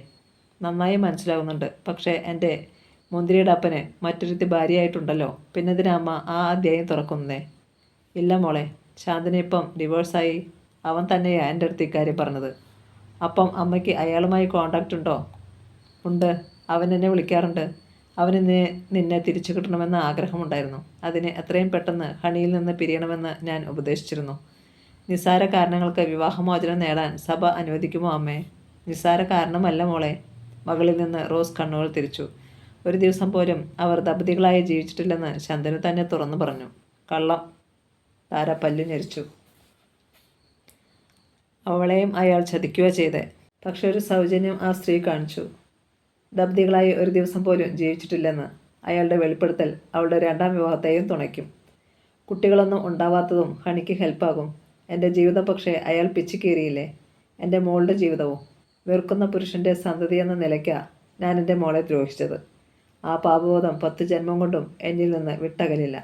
നന്നായി മനസ്സിലാകുന്നുണ്ട്. പക്ഷേ എൻ്റെ മുന്തിരിയുടെ അപ്പന് മറ്റൊരുത്തി ഭാര്യയായിട്ടുണ്ടല്ലോ. പിന്നെന്തിനാ അമ്മ ആ അധ്യായം തുറക്കുന്നേ? ഇല്ല മോളെ, ശാന്തന് ഇപ്പം ഡിവോഴ്സായി. അവൻ തന്നെയാ എൻ്റെ അടുത്ത് ഇക്കാര്യം പറഞ്ഞത്. അപ്പം അമ്മയ്ക്ക് അയാളുമായി കോണ്ടാക്റ്റ് ഉണ്ടോ? ഉണ്ട്. അവൻ എന്നെ വിളിക്കാറുണ്ട്. അവന് നിന്നെ തിരിച്ചു കിട്ടണമെന്ന് ആഗ്രഹമുണ്ടായിരുന്നു. അതിന് എത്രയും പെട്ടെന്ന് ഹണിയിൽ നിന്ന് പിരിയണമെന്ന് ഞാൻ ഉപദേശിച്ചിരുന്നു. നിസ്സാര കാരണങ്ങൾക്ക് വിവാഹമോചനം നേടാൻ സഭ അനുവദിക്കുമോ അമ്മേ? നിസ്സാര കാരണമല്ല മോളെ. മകളിൽ നിന്ന് റോസ് കണ്ണുകൾ തിരിച്ചു. ഒരു ദിവസം പോലും അവർ ദമ്പതികളായി ജീവിച്ചിട്ടില്ലെന്ന് ശന്തനു തന്നെ തുറന്നു പറഞ്ഞു. കള്ളം. താര പല്ലു ഞെരിച്ചു. അവളെയും അയാൾ ചതിക്കുക ചെയ്തേ. പക്ഷെ ഒരു സൗജന്യം ആ സ്ത്രീ കാണിച്ചു. ദമ്പതികളായി ഒരു ദിവസം പോലും ജീവിച്ചിട്ടില്ലെന്ന്. അയാളുടെ വെളിപ്പെടുത്തൽ അവളുടെ രണ്ടാം വിവാഹത്തെയും തുണയ്ക്കും. കുട്ടികളൊന്നും ഉണ്ടാവാത്തതും ഹണിക്ക് ഹെൽപ്പാകും. എൻ്റെ ജീവിതം പക്ഷേ അയാൾ പിച്ചിക്കീറിയില്ലേ. എൻ്റെ മോളുടെ ജീവിതവും. വെറുക്കുന്ന പുരുഷൻ്റെ സന്തതി എന്ന നിലയ്ക്കാണ് ഞാൻ എൻ്റെ മോളെ ദ്രോഹിച്ചത്. ആ പാപബോധം 10 ജന്മം കൊണ്ടും എന്നിൽ നിന്ന് വിട്ടകലില്ല.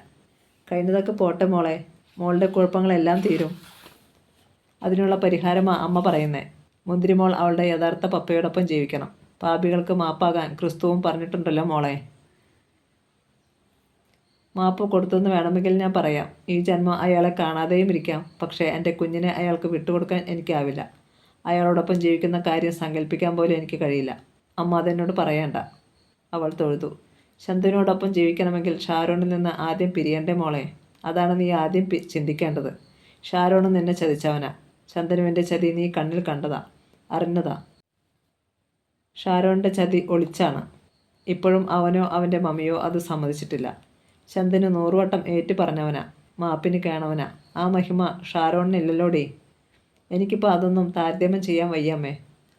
കഴിഞ്ഞതൊക്കെ പോട്ടെ മോളെ. മോളുടെ കുഴപ്പങ്ങളെല്ലാം തീരും. അതിനുള്ള പരിഹാരമാണ് അമ്മ പറയുന്നേ. മുന്തിരിമോൾ അവളുടെ യഥാർത്ഥ പപ്പയോടൊപ്പം ജീവിക്കണം. പാപികൾക്ക് മാപ്പാകാൻ ക്രിസ്തുവും പറഞ്ഞിട്ടുണ്ടല്ലോ മോളെ. മാപ്പ് കൊടുത്തെന്ന് വേണമെങ്കിൽ ഞാൻ പറയാം. ഈ ജന്മം അയാളെ കാണാതെയും ഇരിക്കാം. പക്ഷേ എൻ്റെ കുഞ്ഞിനെ അയാൾക്ക് വിട്ടുകൊടുക്കാൻ എനിക്കാവില്ല. അയാളോടൊപ്പം ജീവിക്കുന്ന കാര്യം സങ്കല്പിക്കാൻ പോലും എനിക്ക് കഴിയില്ല. അമ്മ അതെന്നോട് പറയണ്ട. അവൾ തൊഴുതു. ശന്തനുവോടൊപ്പം ജീവിക്കണമെങ്കിൽ ഷാരോണിൽ നിന്ന് ആദ്യം പിരിയണ്ടേ മോളെ. അതാണ് നീ ആദ്യം ചിന്തിക്കേണ്ടത്. ഷാരോണ് നിന്നെ ചതിച്ചവനാ. ശന്തനുവിൻ്റെ ചതി നീ കണ്ണിൽ കണ്ടതാ, അറിഞ്ഞതാ. ഷാരോണിൻ്റെ ചതി ഒളിച്ചാണ്. ഇപ്പോഴും അവനോ അവൻ്റെ മമ്മിയോ അത് സമ്മതിച്ചിട്ടില്ല. ശന്തനു 100 വട്ടം ഏറ്റു പറഞ്ഞവനാ. മാപ്പിന് കേണവനാ. ആ മഹിമ ഷാരോണിനില്ലല്ലോടേ. എനിക്കിപ്പോൾ അതൊന്നും താരതമ്യം ചെയ്യാൻ വയ്യമ്മേ.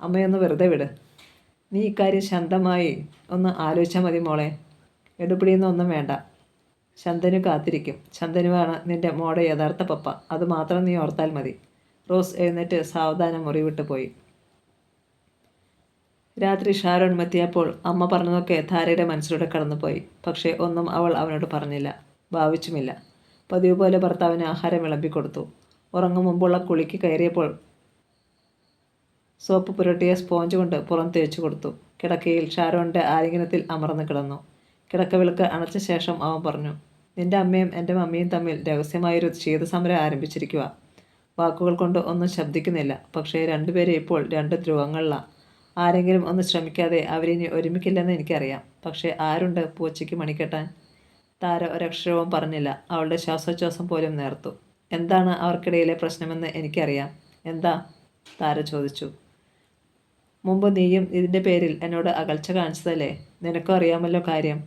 അമ്മയൊന്ന് വെറുതെ വിട്. നീ ഇക്കാര്യം ശാന്തമായി ഒന്ന് ആലോചിച്ചാൽ മതി മോളെ. എടുപിടിയൊന്നും വേണ്ട. ശന്തനു കാത്തിരിക്കും. ശന്തനുവാണ് നിന്റെ മോടെ യഥാർത്ഥ പപ്പ. അതുമാത്രം നീ ഓർത്താൽ മതി. റോസ് എഴുന്നേറ്റ് സാവധാനം മുറി വിട്ടു പോയി. രാത്രി ഷാരോൺ എത്തിയപ്പോൾ അമ്മ പറഞ്ഞതൊക്കെ താരയുടെ മനസ്സിലൂടെ കടന്നുപോയി. പക്ഷേ ഒന്നും അവൾ അവനോട് പറഞ്ഞില്ല, ഭാവിച്ചുമില്ല. പതിവ് പോലെ ഭർത്താവിന് ആഹാരം വിളമ്പിക്കൊടുത്തു. ഉറങ്ങും മുമ്പുള്ള കുളിക്ക് കയറിയപ്പോൾ സോപ്പ് പുരട്ടിയ സ്പോഞ്ച് കൊണ്ട് പുറം തേച്ചു കൊടുത്തു. കിടക്കയിൽ ഷാരോണിൻ്റെ ആലിംഗനത്തിൽ അമർന്നു കിടന്നു. കിടക്കവിളക്ക് അണച്ച ശേഷം അവൻ പറഞ്ഞു, നിന്റെ അമ്മയും എൻ്റെ മമ്മിയും തമ്മിൽ രഹസ്യമായൊരു ശീതസമരം ആരംഭിച്ചിരിക്കുക. വാക്കുകൾ കൊണ്ട് ഒന്നും ശബ്ദിക്കുന്നില്ല. പക്ഷേ രണ്ടുപേരും ഇപ്പോൾ രണ്ട് ധ്രുവങ്ങളിലാണ്. ആരെങ്കിലും ഒന്ന് ശ്രമിക്കാതെ അവരിനി ഒരുമിക്കില്ലെന്ന് എനിക്കറിയാം. പക്ഷേ ആരുണ്ട് പൂച്ചയ്ക്ക് മണിക്കെട്ടാൻ? താര ഒരക്ഷരവും പറഞ്ഞില്ല. അവളുടെ ശ്വാസോച്ഛ്വാസം പോലും നേർത്തു. എന്താണ് അവർക്കിടയിലെ പ്രശ്നമെന്ന് എനിക്കറിയാം. എന്താ? താര ചോദിച്ചു. മുമ്പ് നീയും ഇതിൻ്റെ പേരിൽ എന്നോട് അകൽച്ച കാണിച്ചതല്ലേ? നിനക്കും അറിയാമല്ലോ കാര്യം.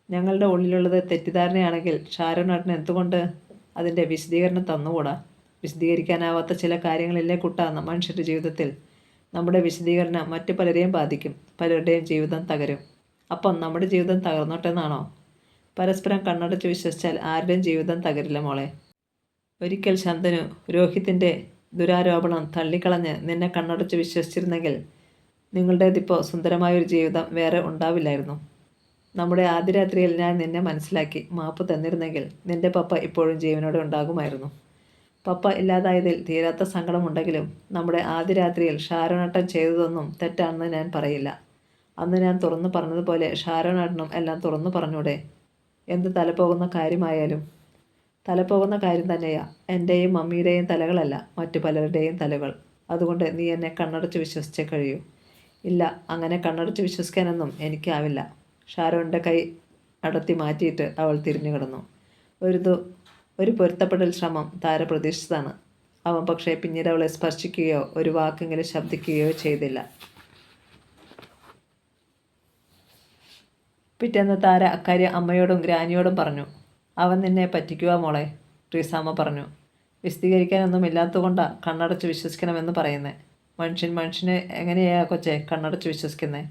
ഞങ്ങളുടെ ഉള്ളിലുള്ളത് തെറ്റിദ്ധാരണയാണെങ്കിൽ ഷാരോണേട്ടന് എന്തുകൊണ്ട് അതിൻ്റെ വിശദീകരണം തന്നുകൂടാ? വിശദീകരിക്കാനാവാത്ത ചില കാര്യങ്ങളില്ലേ കുട്ടാ മനുഷ്യരുടെ ജീവിതത്തിൽ. നമ്മുടെ വിശദീകരണം മറ്റു പലരെയും ബാധിക്കും. പലരുടെയും ജീവിതം തകരും. അപ്പം നമ്മുടെ ജീവിതം തകർന്നോട്ടെന്നാണോ? പരസ്പരം കണ്ണടച്ച് വിശ്വസിച്ചാൽ ആരുടെയും ജീവിതം തകരില്ല മോളെ. ഒരിക്കൽ ശന്തനു രോഹിത്തിൻ്റെ ദുരാരോപണം തള്ളിക്കളഞ്ഞ് നിന്നെ കണ്ണടച്ച് വിശ്വസിച്ചിരുന്നെങ്കിൽ നിങ്ങളുടേതിപ്പോൾ സുന്ദരമായൊരു ജീവിതം വേറെ ഉണ്ടാവില്ലായിരുന്നു. നമ്മുടെ ആദ്യ രാത്രിയിൽ ഞാൻ നിന്നെ മനസ്സിലാക്കി മാപ്പ് തന്നിരുന്നെങ്കിൽ നിന്റെ പപ്പ ഇപ്പോഴും ജീവനോടെ ഉണ്ടാകുമായിരുന്നു. പപ്പ ഇല്ലാതായതിൽ തീരാത്ത സങ്കടമുണ്ടെങ്കിലും നമ്മുടെ ആദ്യ രാത്രിയിൽ ഷാരോണേട്ടൻ ചെയ്തതൊന്നും തെറ്റാണെന്ന് ഞാൻ പറയില്ല. അന്ന് ഞാൻ തുറന്നു പറഞ്ഞതുപോലെ ഷാരോണേട്ടനും എല്ലാം തുറന്നു പറഞ്ഞൂടെ? എന്ത് തലപോകുന്ന കാര്യമായാലും. തലപോകുന്ന കാര്യം തന്നെയാ. എൻ്റെയും മമ്മിയുടെയും തലകളല്ല, മറ്റു പലരുടെയും തലകൾ. അതുകൊണ്ട് നീ എന്നെ കണ്ണടച്ച് വിശ്വസിച്ചേ കഴിയൂ. ഇല്ല, അങ്ങനെ കണ്ണടച്ച് വിശ്വസിക്കാനൊന്നും എനിക്കാവില്ല. ഷാരോണിൻ്റെ കൈ അടർത്തി മാറ്റിയിട്ട് അവൾ തിരിഞ്ഞു കിടന്നു. ഒരു പൊരുത്തപ്പെടൽ ശ്രമം താര പ്രതീക്ഷിച്ചതാണ്. അവൻ പക്ഷേ പിന്നീട് അവളെ സ്പർശിക്കുകയോ ഒരു വാക്കെങ്കിലും ശബ്ദിക്കുകയോ ചെയ്തില്ല. പിറ്റേന്ന് താര അക്കാര്യം അമ്മയോടും ഗ്രാനിയോടും പറഞ്ഞു. അവൻ നിന്നെ പറ്റിക്കുക മോളെ, ട്രീസാമ്മ പറഞ്ഞു. വിശദീകരിക്കാനൊന്നും ഇല്ലാത്തതുകൊണ്ടാണ് കണ്ണടച്ച് വിശ്വസിക്കണമെന്ന് പറയുന്നത്. മനുഷ്യനെ എങ്ങനെയാ കൊച്ചെ കണ്ണടച്ച് വിശ്വസിക്കുന്നത്?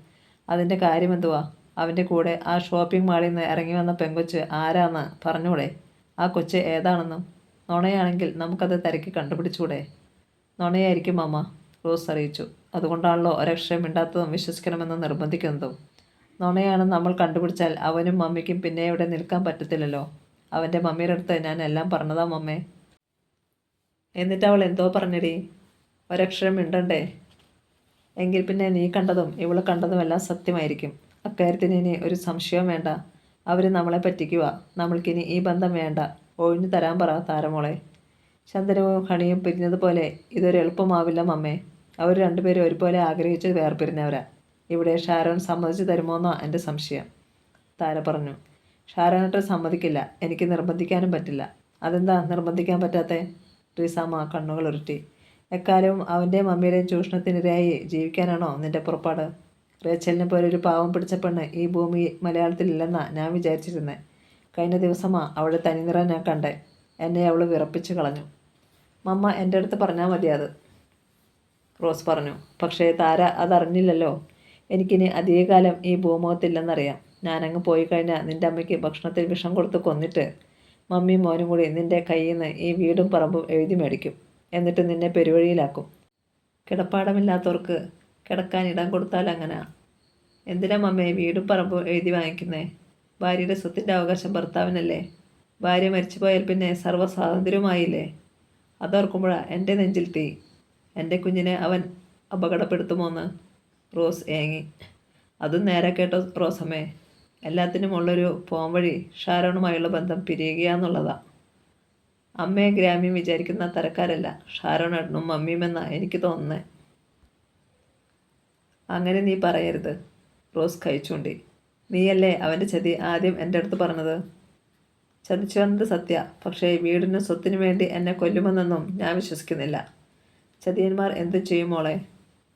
അതിൻ്റെ കാര്യമെന്തുവാ? അവൻ്റെ കൂടെ ആ ഷോപ്പിംഗ് മാളിൽ നിന്ന് ഇറങ്ങി വന്ന പെങ്കൊച്ച് ആരാന്ന് പറഞ്ഞൂടെ? ആ കൊച്ച് ഏതാണെന്നും? നുണയാണെങ്കിൽ നമുക്കത് തിരക്കി കണ്ടുപിടിച്ചൂടെ? നുണയായിരിക്കും അമ്മ, റോസ് അറിയിച്ചു. അതുകൊണ്ടാണല്ലോ ഒരക്ഷരം മിണ്ടാത്തതും വിശ്വസിക്കണമെന്ന് നിർബന്ധിക്കുന്നതും. നുണയാണെന്ന് നമ്മൾ കണ്ടുപിടിച്ചാൽ അവനും മമ്മിക്കും പിന്നെ ഇവിടെ നിൽക്കാൻ പറ്റത്തില്ലല്ലോ. അവൻ്റെ മമ്മിയുടെ അടുത്ത് ഞാൻ എല്ലാം പറഞ്ഞതാ മമ്മേ. എന്നിട്ട് അവൾ എന്തോ പറഞ്ഞടി? ഒരക്ഷരം മിണ്ടണ്ടേ? എങ്കിൽ പിന്നെ നീ കണ്ടതും ഇവൾ കണ്ടതും എല്ലാം സത്യമായിരിക്കും. അക്കാര്യത്തിന് ഇനി ഒരു സംശയവും വേണ്ട. അവർ നമ്മളെ പറ്റിക്കുക. നമ്മൾക്കിനി ഈ ബന്ധം വേണ്ട. ഒഴിഞ്ഞു തരാൻ പറ താരമോളെ. ചന്ദനവും ഹണിയും പിരിഞ്ഞതുപോലെ ഇതൊരു എളുപ്പമാവില്ല മമ്മേ. അവർ രണ്ടുപേരും ഒരുപോലെ ആഗ്രഹിച്ച് വേർപിരിഞ്ഞവരാ. ഇവിടെ ഷാരോൺ സമ്മതിച്ചു തരുമോന്നോ എൻ്റെ സംശയം. താര പറഞ്ഞു. ഷാരോണേട്ടൻ സമ്മതിക്കില്ല. എനിക്ക് നിർബന്ധിക്കാനും പറ്റില്ല. അതെന്താ നിർബന്ധിക്കാൻ പറ്റാത്തേ? ട്രീസാമ്മ കണ്ണുകൾ ഉരുട്ടി. എക്കാലവും അവൻ്റെയും മമ്മിയുടെയും ചൂഷണത്തിനിരയായി ജീവിക്കാനാണോ നിൻ്റെ പുറപ്പാട്? റേച്ചലിനെ പോലെ ഒരു പാവം പിടിച്ച പെണ്ണ് ഈ ഭൂമി മലയാളത്തിലില്ലെന്നാണ് ഞാൻ വിചാരിച്ചിരുന്നത്. കഴിഞ്ഞ ദിവസമാണ് അവളുടെ തനിനിറം ഞാൻ കണ്ടേ. എന്നെ അവൾ വിറപ്പിച്ച് കളഞ്ഞു. മമ്മ എൻ്റെ അടുത്ത് പറഞ്ഞാൽ മതി അത്, റോസ് പറഞ്ഞു. പക്ഷേ താര അതറിഞ്ഞില്ലല്ലോ. എനിക്കിനി അധികകാലം ഈ ഭൂമുഖത്തില്ലെന്നറിയാം. ഞാനങ്ങ് പോയി കഴിഞ്ഞാൽ നിൻ്റെ അമ്മയ്ക്ക് ഭക്ഷണത്തിൽ വിഷം കൊടുത്ത് കൊന്നിട്ട് മമ്മിയും മോനും കൂടി നിൻ്റെ കയ്യിൽ നിന്ന് ഈ വീടും പറമ്പും എഴുതി മേടിക്കും. എന്നിട്ട് നിന്നെ പെരുവഴിയിലാക്കും. കിടപ്പാടമില്ലാത്തവർക്ക് കിടക്കാൻ ഇടം കൊടുത്താൽ അങ്ങനെ. എന്തിനാ മമ്മേ വീടും പറമ്പും എഴുതി വാങ്ങിക്കുന്നേ? ഭാര്യയുടെ സ്വത്തിൻ്റെ അവകാശം ഭർത്താവിനല്ലേ? ഭാര്യ മരിച്ചുപോയാൽ പിന്നെ സർവ്വ സ്വാതന്ത്ര്യവുമായില്ലേ? അതോർക്കുമ്പോഴാണ് എൻ്റെ നെഞ്ചിൽ തീ. എൻ്റെ കുഞ്ഞിനെ അവൻ അപകടപ്പെടുത്തുമോന്ന്? റോസ് ഏങ്ങി. അതും നേരെ കേട്ടോ റോസമ്മേ. എല്ലാത്തിനും ഉള്ളൊരു പോംവഴി ഷാരോണുമായുള്ള ബന്ധം പിരിയുകയെന്നുള്ളതാണ്. അമ്മയെ ഗ്രാമ്യം വിചാരിക്കുന്ന തരക്കാരല്ല ഷാരോണേട്ടനും മമ്മിയുമെന്നാണ് എനിക്ക് തോന്നുന്നത്. അങ്ങനെ നീ പറയരുത്, റോസ് കഴിച്ചുകൊണ്ടി. നീയല്ലേ അവൻ്റെ ചതി ആദ്യം എൻ്റെ അടുത്ത് പറഞ്ഞത്. ചതിച്ചു വന്നത് സത്യ. പക്ഷേ വീടിനും സ്വത്തിനു വേണ്ടി എന്നെ കൊല്ലുമെന്നൊന്നും ഞാൻ വിശ്വസിക്കുന്നില്ല. ചതിയന്മാർ എന്തു ചെയ്യും മോളെ?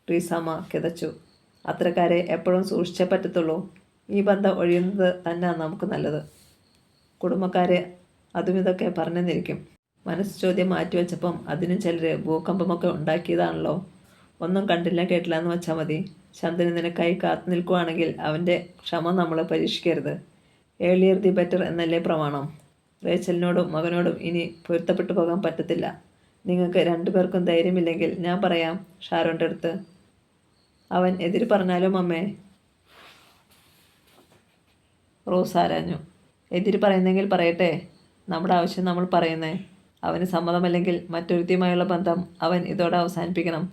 ട്രീസാമ്മ കിതച്ചു. അത്തരക്കാരെ എപ്പോഴും സൂക്ഷിച്ചേ പറ്റത്തുള്ളൂ. ഈ ബന്ധം ഒഴിയുന്നത് തന്നെ നമുക്ക് നല്ലത്. കുടുംബക്കാരെ അതും ഇതൊക്കെ പറഞ്ഞെന്നിരിക്കും. മനസ്സ് ചോദ്യം മാറ്റിവെച്ചപ്പം അതിനും ചിലർ ഭൂകമ്പമൊക്കെ ഉണ്ടാക്കിയതാണല്ലോ. ഒന്നും കണ്ടില്ല കേട്ടില്ല എന്ന് വെച്ചാൽ മതി. ചന്ദന് നിനക്കായി കാത്തു നിൽക്കുവാണെങ്കിൽ അവൻ്റെ ക്ഷമ നമ്മൾ പരീക്ഷിക്കരുത്. ഏർലിയർ ദി ബെറ്റർ എന്നല്ലേ പ്രമാണം. റേച്ചലിനോടും മകനോടും ഇനി പൊരുത്തപ്പെട്ടു പോകാൻ പറ്റത്തില്ല. നിങ്ങൾക്ക് രണ്ടുപേർക്കും ധൈര്യമില്ലെങ്കിൽ ഞാൻ പറയാം ഷാരോൻ്റെ അടുത്ത്. അവൻ എതിര് പറഞ്ഞാലും അമ്മേ, റോസ് ആരാഞ്ഞു. എതിര് പറയുന്നെങ്കിൽ പറയട്ടെ, നമ്മുടെ ആവശ്യം നമ്മൾ പറയുന്നേ. അവന് സമ്മതമല്ലെങ്കിൽ മറ്റൊരുത്തിയുമായുള്ള ബന്ധം അവൻ ഇതോടെ അവസാനിപ്പിക്കണം.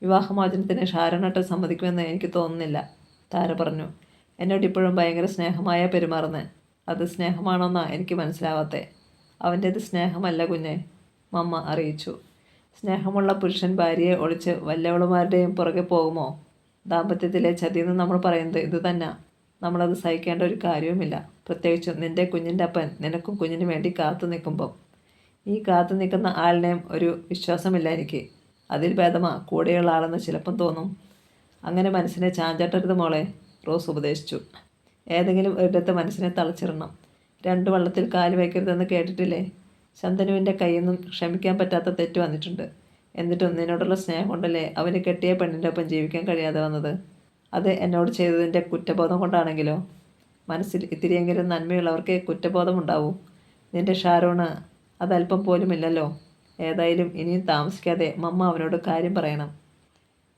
വിവാഹമോചനത്തിന് ഷാരോണട്ട് സമ്മതിക്കുമെന്ന് എനിക്ക് തോന്നുന്നില്ല, താര പറഞ്ഞു. എന്നോട് ഇപ്പോഴും ഭയങ്കര സ്നേഹമായ പെരുമാറുന്നത്. അത് സ്നേഹമാണോന്നാ എനിക്ക് മനസ്സിലാവാത്തേ. അവൻ്റേത് സ്നേഹമല്ല കുഞ്ഞെ, മമ്മ അറിയിച്ചു. സ്നേഹമുള്ള പുരുഷൻ ഭാര്യയെ ഒളിച്ച് വല്ലവളുമാരുടെയും പുറകെ പോകുമോ? ദാമ്പത്യത്തിലെ ചതിയെന്ന് നമ്മൾ പറയുന്നത് ഇത് തന്നെ. നമ്മളത് സഹിക്കേണ്ട ഒരു കാര്യവുമില്ല. പ്രത്യേകിച്ചും നിൻ്റെ കുഞ്ഞിൻ്റെ അപ്പൻ നിനക്കും കുഞ്ഞിന് വേണ്ടി കാത്തു നിൽക്കുമ്പോൾ. ഈ കാത്തു നിൽക്കുന്ന ആളിനെയും ഒരു വിശ്വാസമില്ല എനിക്ക്. അതിൽ ഭേദമാ കൂടെയുള്ള ആളെന്ന് ചിലപ്പം തോന്നും. അങ്ങനെ മനസ്സിനെ ചാഞ്ചാട്ടരുത് മോളെ, റോസ് ഉപദേശിച്ചു. ഏതെങ്കിലും ഒരിടത്ത് മനസ്സിനെ തളച്ചിടണം. രണ്ട് വള്ളത്തിൽ കാല് വയ്ക്കരുതെന്ന് കേട്ടിട്ടില്ലേ? ശന്തനുവിൻ്റെ കയ്യിൽ നിന്നും ക്ഷമിക്കാൻ പറ്റാത്ത തെറ്റ് വന്നിട്ടുണ്ട്. എന്നിട്ടും നിന്നോടുള്ള സ്നേഹം കൊണ്ടല്ലേ അവന് കെട്ടിയ പെണ്ണിൻ്റെ ഒപ്പം ജീവിക്കാൻ കഴിയാതെ വന്നത്. അത് എന്നോട് ചെയ്തതിൻ്റെ കുറ്റബോധം കൊണ്ടാണെങ്കിലോ? മനസ്സിൽ ഇത്തിരിയെങ്കിലും നന്മയുള്ളവർക്ക് കുറ്റബോധമുണ്ടാവൂ. നിൻ്റെ ഷാരോണ് അതല്പം പോലുമില്ലല്ലോ. ഏതായാലും ഇനിയും താമസിക്കാതെ മമ്മ അവനോട് കാര്യം പറയണം.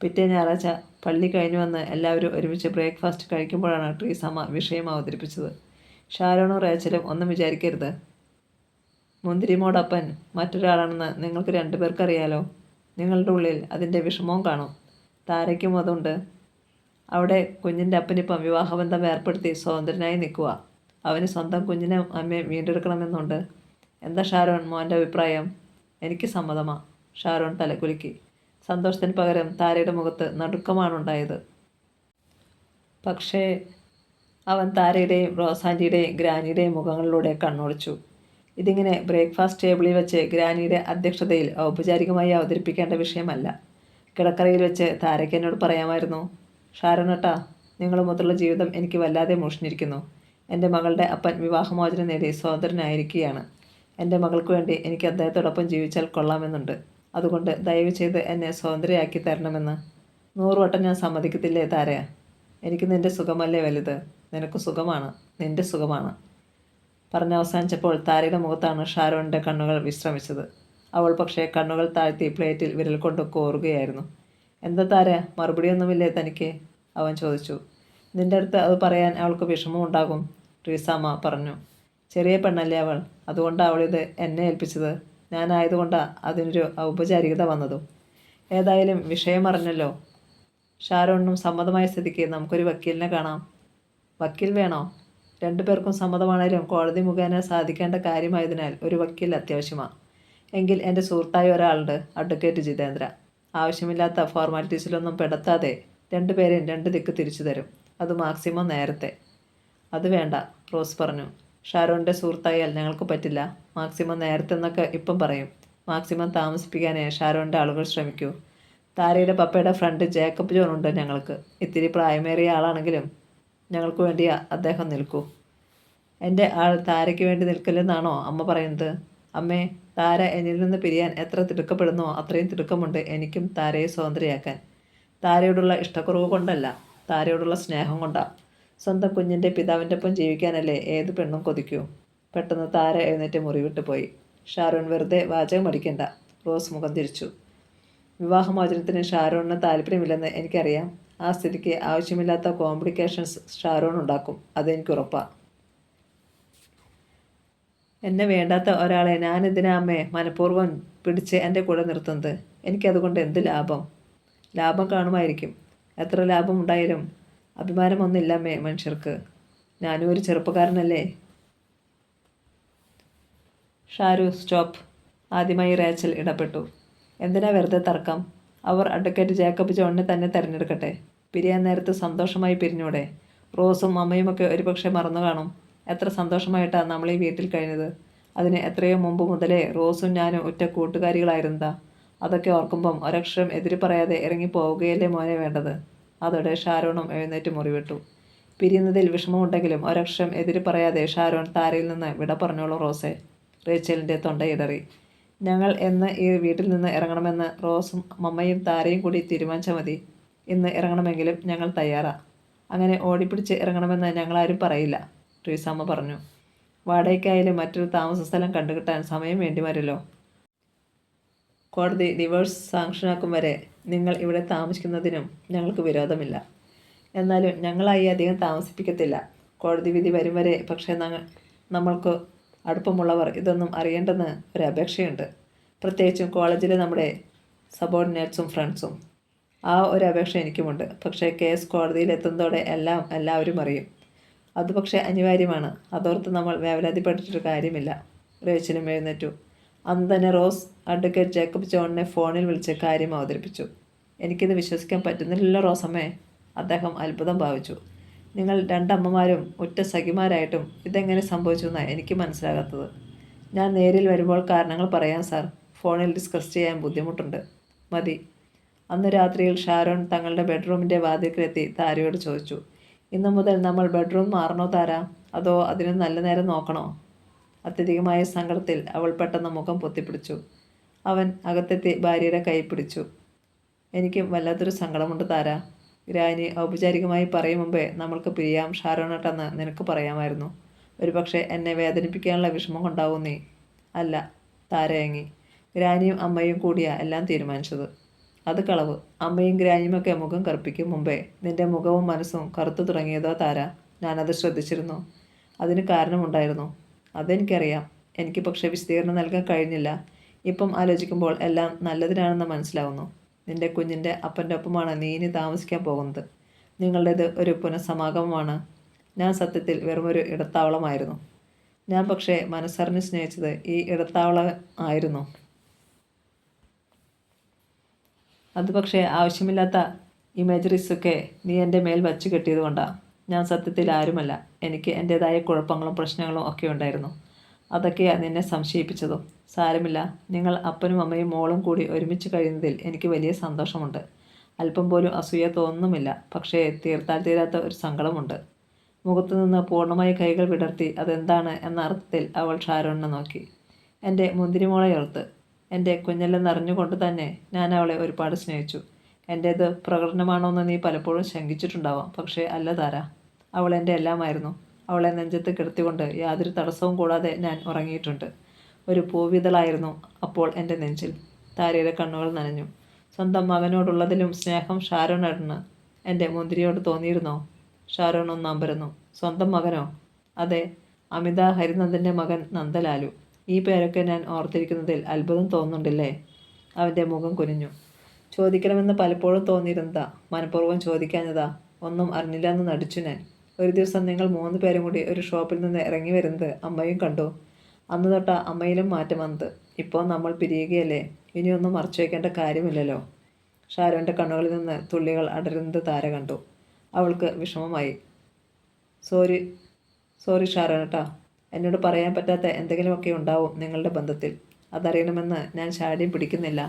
പിറ്റേ ഞായറാഴ്ച പള്ളി കഴിഞ്ഞു വന്ന് എല്ലാവരും ഒരുമിച്ച് ബ്രേക്ക്ഫാസ്റ്റ് കഴിക്കുമ്പോഴാണ് ട്രീസമ്മ വിഷയം അവതരിപ്പിച്ചത്. ഷാരോണും റേച്ചലും ഒന്നും വിചാരിക്കരുത്. മുന്തിരിമോടപ്പൻ മറ്റൊരാളാണെന്ന് നിങ്ങൾക്ക് രണ്ടുപേർക്കറിയാലോ. നിങ്ങളുടെ ഉള്ളിൽ അതിൻ്റെ വിഷമവും കാണും. താരയ്ക്കും അതുണ്ട്. അവിടെ കുഞ്ഞിൻ്റെ അപ്പനിപ്പം വിവാഹബന്ധം ഏർപ്പെടുത്തി സ്വതന്ത്രനായി നിൽക്കുക. അവന് സ്വന്തം കുഞ്ഞിനെ അമ്മയെ വീണ്ടെടുക്കണമെന്നുണ്ട്. എന്താ ഷാരോൺ മോൻ്റെ അഭിപ്രായം? എനിക്ക് സമ്മതമാ, ഷാരോൺ തലകുലുക്കി. സന്തോഷത്തിന് പകരം താരയുടെ മുഖത്ത് നടുക്കമാണുണ്ടായത്. പക്ഷേ അവൻ താരയുടെയും റോസാൻറ്റിയുടെയും ഗ്രാനിയുടെയും മുഖങ്ങളിലൂടെ കണ്ണോടിച്ചു. ഇതിങ്ങനെ ബ്രേക്ക്ഫാസ്റ്റ് ടേബിളിൽ വെച്ച് ഗ്രാനിയുടെ അധ്യക്ഷതയിൽ ഔപചാരികമായി അവതരിപ്പിക്കേണ്ട വിഷയമല്ല. കിടക്കറയിൽ വെച്ച് താരയ്ക്ക് എന്നോട് പറയാമായിരുന്നു. ഷാരോണട്ടാ, നിങ്ങളുമൊത്തുള്ള ജീവിതം എനിക്ക് വല്ലാതെ മോഷിച്ചിരിക്കുന്നു. എൻ്റെ മകളുടെ അപ്പൻ വിവാഹമോചനം നേടി സ്വതന്ത്രനായിരിക്കുകയാണ്. എൻ്റെ മകൾക്ക് വേണ്ടി എനിക്ക് അദ്ദേഹത്തോടൊപ്പം ജീവിച്ചാൽ കൊള്ളാമെന്നുണ്ട്. അതുകൊണ്ട് ദയവ് ചെയ്ത് എന്നെ സ്വതന്ത്രയാക്കി തരണമെന്ന് 100 വട്ടം ഞാൻ സമ്മതിക്കത്തില്ലേ താര? എനിക്ക് നിൻ്റെ സുഖമല്ലേ വലുത്? നിനക്ക് സുഖമാണ്, നിൻ്റെ സുഖമാണ്. പറഞ്ഞവസാനിച്ചപ്പോൾ താരയുടെ മുഖത്താണ് ഷാരോണിൻ്റെ കണ്ണുകൾ വിശ്രമിച്ചത്. അവൾ പക്ഷേ കണ്ണുകൾ താഴ്ത്തി പ്ലേറ്റിൽ വിരൽ കൊണ്ട് കോറുകയായിരുന്നു. എന്താ താര, മറുപടിയൊന്നുമില്ലേ തനിക്ക്? അവൻ ചോദിച്ചു. നിൻ്റെ അടുത്ത് അത് പറയാൻ അവൾക്ക് വിഷമമുണ്ടാകും, ട്രീസാമ്മ പറഞ്ഞു. ചെറിയ പെണ്ണല്ലേ അവൾ, അതുകൊണ്ടാണ് അവളിത് എന്നെ ഏൽപ്പിച്ചത്. ഞാനായതുകൊണ്ടാണ് അതിനൊരു ഔപചാരികത വന്നതും. ഏതായാലും വിഷയം അറിഞ്ഞല്ലോ. ഷാരോണിനും സമ്മതമായ സ്ഥിതിക്ക് നമുക്കൊരു വക്കീലിനെ കാണാം. വക്കീൽ വേണോ? രണ്ടുപേർക്കും സമ്മതമാണേലും കോടതി മുഖേന സാധിക്കേണ്ട കാര്യമായതിനാൽ ഒരു വക്കീൽ അത്യാവശ്യമാണ്. എങ്കിൽ എൻ്റെ സുഹൃത്തായ ഒരാളുണ്ട്, അഡ്വക്കേറ്റ് ജിതേന്ദ്ര. ആവശ്യമില്ലാത്ത ഫോർമാലിറ്റീസിലൊന്നും പെടുത്താതെ രണ്ടുപേരെയും 2 ദിക്ക് തിരിച്ചു തരും. അത് മാക്സിമം നേരത്തെ. അത് വേണ്ട, റോസ് പറഞ്ഞു. ഷാരോണിൻ്റെ സുഹൃത്തായാൽ ഞങ്ങൾക്ക് പറ്റില്ല. മാക്സിമം നേരത്തെ എന്നൊക്കെ ഇപ്പം പറയും. മാക്സിമം താമസിപ്പിക്കാനേ ഷാരോണിൻ്റെ ആളുകൾ ശ്രമിക്കൂ. താരയുടെ പപ്പയുടെ ഫ്രണ്ട് ജേക്കബ് ജോൺ ഉണ്ട് ഞങ്ങൾക്ക്. ഇത്തിരി പ്രായമേറിയ ആളാണെങ്കിലും ഞങ്ങൾക്ക് വേണ്ടി അദ്ദേഹം നിൽക്കൂ. എൻ്റെ ആൾ താരയ്ക്ക് വേണ്ടി നിൽക്കില്ലെന്നാണോ അമ്മ പറയുന്നത്? അമ്മേ, താര എന്നിൽ നിന്ന് പിരിയാൻ എത്ര തിടുക്കപ്പെടുന്നോ അത്രയും തിടുക്കമുണ്ട് എനിക്കും താരയെ സ്വതന്ത്രയാക്കാൻ. താരയോടുള്ള ഇഷ്ടക്കുറവ് കൊണ്ടല്ല, താരയോടുള്ള സ്നേഹം കൊണ്ടാണ്. സ്വന്തം കുഞ്ഞിൻ്റെ പിതാവിൻ്റെ ഒപ്പം ജീവിക്കാനല്ലേ ഏത് പെണ്ണും കൊതിക്കൂ. പെട്ടെന്ന് താര എഴുന്നേറ്റ് മുറി വിട്ടു പോയി. ഷാരോൺ വെറുതെ വാചകം അടിക്കണ്ട, റോസ് മുഖം തിരിച്ചു. വിവാഹമോചനത്തിന് ഷാരോണിന് താല്പര്യമില്ലെന്ന് എനിക്കറിയാം. ആ സ്ഥിതിക്ക് ആവശ്യമില്ലാത്ത കോംപ്ലിക്കേഷൻസ് ഷാരോൺ ഉണ്ടാക്കും, അതെനിക്ക് ഉറപ്പാണ്. എന്നെ വേണ്ടാത്ത ഒരാളെ ഞാനെന്തിനാ അമ്മേ മനഃപൂർവ്വം പിടിച്ച് എൻ്റെ കൂടെ നിർത്തുന്നത്? എനിക്കതുകൊണ്ട് എന്ത് ലാഭം? ലാഭം കാണുമായിരിക്കും. എത്ര ലാഭം ഉണ്ടായാലും അഭിമാനമൊന്നുമില്ല അമ്മേ മനുഷ്യർക്ക്. ഞാനും ഒരു ചെറുപ്പക്കാരനല്ലേ. ഷാരു സ്റ്റോപ്പ്. ആദ്യമായി റേച്ചൽ ഇടപെട്ടു. എന്തിനാ വെറുതെ തർക്കം? അവർ അഡ്വക്കേറ്റ് ജേക്കബ് ജോണിനെ തന്നെ തിരഞ്ഞെടുക്കട്ടെ. പിരിയാൻ നേരത്ത് സന്തോഷമായി പിരിഞ്ഞൂടെ? റോസും അമ്മയുമൊക്കെ ഒരുപക്ഷെ മറന്നു കാണും. എത്ര സന്തോഷമായിട്ടാണ് നമ്മൾ ഈ വീട്ടിൽ കഴിഞ്ഞത്. അതിന് എത്രയോ മുമ്പ് മുതലേ റോസും ഞാനും ഉറ്റ കൂട്ടുകാരികളായിരുന്നതാ. അതൊക്കെ ഓർക്കുമ്പം ഒരക്ഷരം എതിര് പറയാതെ ഇറങ്ങി പോവുകയല്ലേ മോനെ വേണ്ടത്. അതോടെ ഷാരോണും എഴുന്നേറ്റ് മുറിവിട്ടു. പിരിയുന്നതിൽ വിഷമമുണ്ടെങ്കിലും ഒരക്ഷരം എതിര് പറയാതെ ഷാരോൺ താരയിൽ നിന്ന് വിട പറഞ്ഞോളൂ റോസെ. റേച്ചലിൻ്റെ തൊണ്ടയിടറി. ഞങ്ങൾ എന്ന് ഈ വീട്ടിൽ നിന്ന് ഇറങ്ങണമെന്ന് റോസും മമ്മയും താരയും കൂടി തീരുമാനിച്ചാൽ മതി. ഇന്ന് ഇറങ്ങണമെങ്കിലും ഞങ്ങൾ തയ്യാറാണ്. അങ്ങനെ ഓടിപ്പിടിച്ച് ഇറങ്ങണമെന്ന് ഞങ്ങളാരും പറയില്ല, ട്രീസാമ്മ പറഞ്ഞു. വാടകയ്ക്കായാലും മറ്റൊരു താമസ സ്ഥലം കണ്ടുകിട്ടാൻ സമയം വേണ്ടി വരുമല്ലോ. കോടതി ഡിവോഴ്സ് സാങ്ഷനാക്കും വരെ നിങ്ങൾ ഇവിടെ താമസിക്കുന്നതിനും ഞങ്ങൾക്ക് വിരോധമില്ല. എന്നാലും ഞങ്ങളായി അധികം താമസിപ്പിക്കത്തില്ല. കോടതി വിധി വരും വരെ. പക്ഷേ നമ്മൾക്ക് അടുപ്പമുള്ളവർ ഇതൊന്നും അറിയേണ്ടെന്ന് ഒരു അപേക്ഷയുണ്ട്. പ്രത്യേകിച്ചും കോളേജിലെ നമ്മുടെ സബോർഡിനേറ്റ്സും ഫ്രണ്ട്സും. ആ ഒരു അപേക്ഷ എനിക്കുമുണ്ട്. പക്ഷേ കേസ് കോടതിയിൽ എത്തുന്നതോടെ എല്ലാവരും അറിയും. അത് പക്ഷേ അനിവാര്യമാണ്. അതോർത്ത് നമ്മൾ വേവലാതിപ്പെട്ടിട്ടൊരു കാര്യമില്ല. റേച്ചലും എഴുന്നേറ്റു. അന്ന് തന്നെ റോസ് അഡ്വക്കേറ്റ് ജേക്കബ് ജോണിനെ ഫോണിൽ വിളിച്ച് കാര്യം അവതരിപ്പിച്ചു. എനിക്കിത് വിശ്വസിക്കാൻ പറ്റുന്നില്ലല്ലോ റോസമ്മേ, അദ്ദേഹം അത്ഭുതം ഭാവിച്ചു. നിങ്ങൾ രണ്ടമ്മമാരും ഉറ്റ സഖിമാരായിട്ടും ഇതെങ്ങനെ സംഭവിച്ചു എന്നാണ് എനിക്ക് മനസ്സിലാകാത്തത്. ഞാൻ നേരിൽ വരുമ്പോൾ കാരണങ്ങൾ പറയാം സാർ. ഫോണിൽ ഡിസ്കസ് ചെയ്യാൻ ബുദ്ധിമുട്ടുണ്ട്. മതി. അന്ന് രാത്രിയിൽ ഷാരോൺ തങ്ങളുടെ ബെഡ്റൂമിൻ്റെ വാതിൽക്കലെത്തി താരയോട് ചോദിച്ചു, ഇന്നു മുതൽ നമ്മൾ ബെഡ്റൂം മാറണോ താര, അതോ അതിന് നല്ല നേരം നോക്കണോ? അത്യധികമായ സങ്കടത്തിൽ അവൾ പെട്ടെന്ന് മുഖം പൊത്തിപ്പിടിച്ചു. അവൻ അകത്തെത്തി ഭാര്യയുടെ കൈ പിടിച്ചു. എനിക്കും വല്ലാത്തൊരു സങ്കടമുണ്ട് താര. ഗ്രാനി ഔപചാരികമായി പറയും മുമ്പേ നമ്മൾക്ക് പിരിയാം ഷാരോണട്ടെന്ന് നിനക്ക് പറയാമായിരുന്നു. ഒരുപക്ഷെ എന്നെ വേദനിപ്പിക്കാനുള്ള വിഷമം കൊണ്ടാവും നീ. അല്ല, താരയങ്ങി. ഗ്രാനിയും അമ്മയും കൂടിയാ എല്ലാം തീരുമാനിച്ചത്. അത് കളവ്. അമ്മയും ഗ്രാനിയുമൊക്കെ മുഖം കറുപ്പിക്കും മുമ്പേ നിന്റെ മുഖവും മനസ്സും കറുത്തു തുടങ്ങിയതോ താര. ഞാനത് ശ്രദ്ധിച്ചിരുന്നു. അതിന് കാരണമുണ്ടായിരുന്നു. അതെനിക്കറിയാം. എനിക്ക് പക്ഷേ വിശദീകരണം നൽകാൻ കഴിഞ്ഞില്ല. ഇപ്പം ആലോചിക്കുമ്പോൾ എല്ലാം നല്ലതിനാണെന്ന് മനസ്സിലാവുന്നു. നിന്റെ കുഞ്ഞിൻ്റെ അപ്പൻ്റെ ഒപ്പമാണ് നീ ഇനി താമസിക്കാൻ പോകുന്നത്. നിങ്ങളുടേത് ഒരു പുനഃസമാഗമമാണ്. ഞാൻ സത്യത്തിൽ വെറുമൊരു ഇടത്താവളമായിരുന്നു. ഞാൻ പക്ഷേ മനസ്സറിഞ്ഞ് സ്നേഹിച്ചത് ഈ ഇടത്താവളം ആയിരുന്നു. അത് പക്ഷേ ആവശ്യമില്ലാത്ത ഇമേജറീസൊക്കെ നീ എൻ്റെ മേൽ വച്ച് കെട്ടിയത് കൊണ്ടാണ്. ഞാൻ സത്യത്തിൽ ആരുമല്ല. എനിക്ക് എൻ്റേതായ കുഴപ്പങ്ങളും പ്രശ്നങ്ങളും ഒക്കെ ഉണ്ടായിരുന്നു. അതൊക്കെയാണ് നിന്നെ സംശയിപ്പിച്ചതും. സാരമില്ല. നിങ്ങൾ അപ്പനും അമ്മയും മോളും കൂടി ഒരുമിച്ച് കഴിയുന്നതിൽ എനിക്ക് വലിയ സന്തോഷമുണ്ട്. അല്പം പോലും അസൂയ തോന്നുന്നുമില്ല. പക്ഷേ തീർത്താൽ തീരാത്ത ഒരു സങ്കടമുണ്ട്. മുഖത്തു നിന്ന് പൂർണ്ണമായി കൈകൾ വിടർത്തി അതെന്താണ് എന്ന അർത്ഥത്തിൽ അവൾ ഷാരോണിനെ നോക്കി. എൻ്റെ മുന്തിരിമോളെ ഓർത്ത്. എൻ്റെ കുഞ്ഞല്ലെന്നറിഞ്ഞുകൊണ്ട് തന്നെ ഞാൻ അവളെ ഒരുപാട് സ്നേഹിച്ചു. എൻ്റേത് പ്രകടനമാണോയെന്ന് നീ പലപ്പോഴും ശങ്കിച്ചിട്ടുണ്ടാവാം. പക്ഷേ അല്ല താര. അവൾ എൻ്റെ എല്ലാമായിരുന്നു. അവളെ നെഞ്ചത്ത് കിടത്തിക്കൊണ്ട് യാതൊരു തടസ്സവും കൂടാതെ ഞാൻ ഉറങ്ങിയിട്ടുണ്ട്. ഒരു പൂവിതളായിരുന്നു അപ്പോൾ എൻ്റെ നെഞ്ചിൽ. താരയുടെ കണ്ണുകൾ നനഞ്ഞു. സ്വന്തം മകനോടുള്ളതിലും സ്നേഹം ഷാരോണിന് എൻ്റെ മുന്തിരിയോട് തോന്നിയിരുന്നോ? ഷാരോൺ ഒന്ന് അമ്പരന്നു. സ്വന്തം മകനോ? അതെ, അമിത ഹരിനന്ദൻ്റെ മകൻ നന്ദലാലു. ഈ പേരൊക്കെ ഞാൻ ഓർത്തിരിക്കുന്നതിൽ അത്ഭുതം തോന്നുന്നുണ്ടില്ലേ? അവൻ്റെ മുഖം കുനിഞ്ഞു. ചോദിക്കണമെന്ന് പലപ്പോഴും തോന്നിയിരുന്നതാ. മനഃപൂർവ്വം ചോദിക്കാഞ്ഞതാ. ഒന്നും അറിഞ്ഞില്ല എന്ന് നടിച്ചു ഞാൻ. ഒരു ദിവസം നിങ്ങൾ 3 പേരും കൂടി ഒരു ഷോപ്പിൽ നിന്ന് ഇറങ്ങി വരുന്നത് അമ്മയും കണ്ടു. അന്ന് തൊട്ടാ അമ്മയിലും മാറ്റം വന്നത്. ഇപ്പോൾ നമ്മൾ പിരിയുകയല്ലേ. ഇനിയൊന്നും മറച്ചു വയ്ക്കേണ്ട കാര്യമില്ലല്ലോ. ഷാരോൻ്റെ കണ്ണുകളിൽ നിന്ന് തുള്ളികൾ അടരുന്നത് താര കണ്ടു. അവൾക്ക് വിഷമമായി. സോറി ഷാരോണേട്ടാ. എന്നോട് പറയാൻ പറ്റാത്ത എന്തെങ്കിലുമൊക്കെ ഉണ്ടാവും നിങ്ങളുടെ ബന്ധത്തിൽ. അതറിയണമെന്ന് ഞാൻ ശാഠ്യം പിടിക്കുന്നില്ല.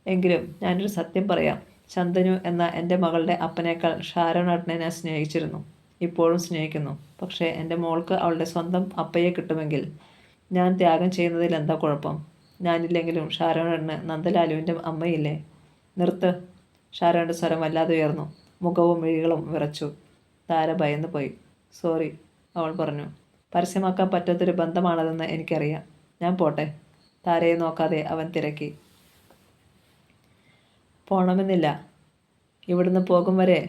എങ്കിലും ഞാനൊരു സത്യം പറയാം. ശന്തനു എന്ന എൻ്റെ മകളുടെ അപ്പനേക്കാൾ ഷാരോണേട്ടനെ ഞാൻ സ്നേഹിച്ചിരുന്നു. ഇപ്പോഴും സ്നേഹിക്കുന്നു. പക്ഷേ എൻ്റെ മോൾക്ക് അവളുടെ സ്വന്തം അപ്പയെ കിട്ടുമെങ്കിൽ ഞാൻ ത്യാഗം ചെയ്യുന്നതിൽ എന്താ കുഴപ്പം? ഞാനില്ലെങ്കിലും ഷാരോണിന് നന്ദലാലുവിൻ്റെ അമ്മയില്ലേ? നിർത്ത്. ഷാരോണിൻ്റെ സ്വരം വല്ലാതെ ഉയർന്നു. മുഖവും മിഴികളും വിറച്ചു. താര ഭയന്നു പോയി. സോറി, അവൾ പറഞ്ഞു. പരസ്യമാക്കാൻ പറ്റാത്തൊരു ബന്ധമാണതെന്ന് എനിക്കറിയാം. ഞാൻ പോട്ടെ. താരയെ നോക്കാതെ അവൻ തിരക്കി. പോണമെന്നില്ല. ഇവിടുന്ന് പോകും വരെ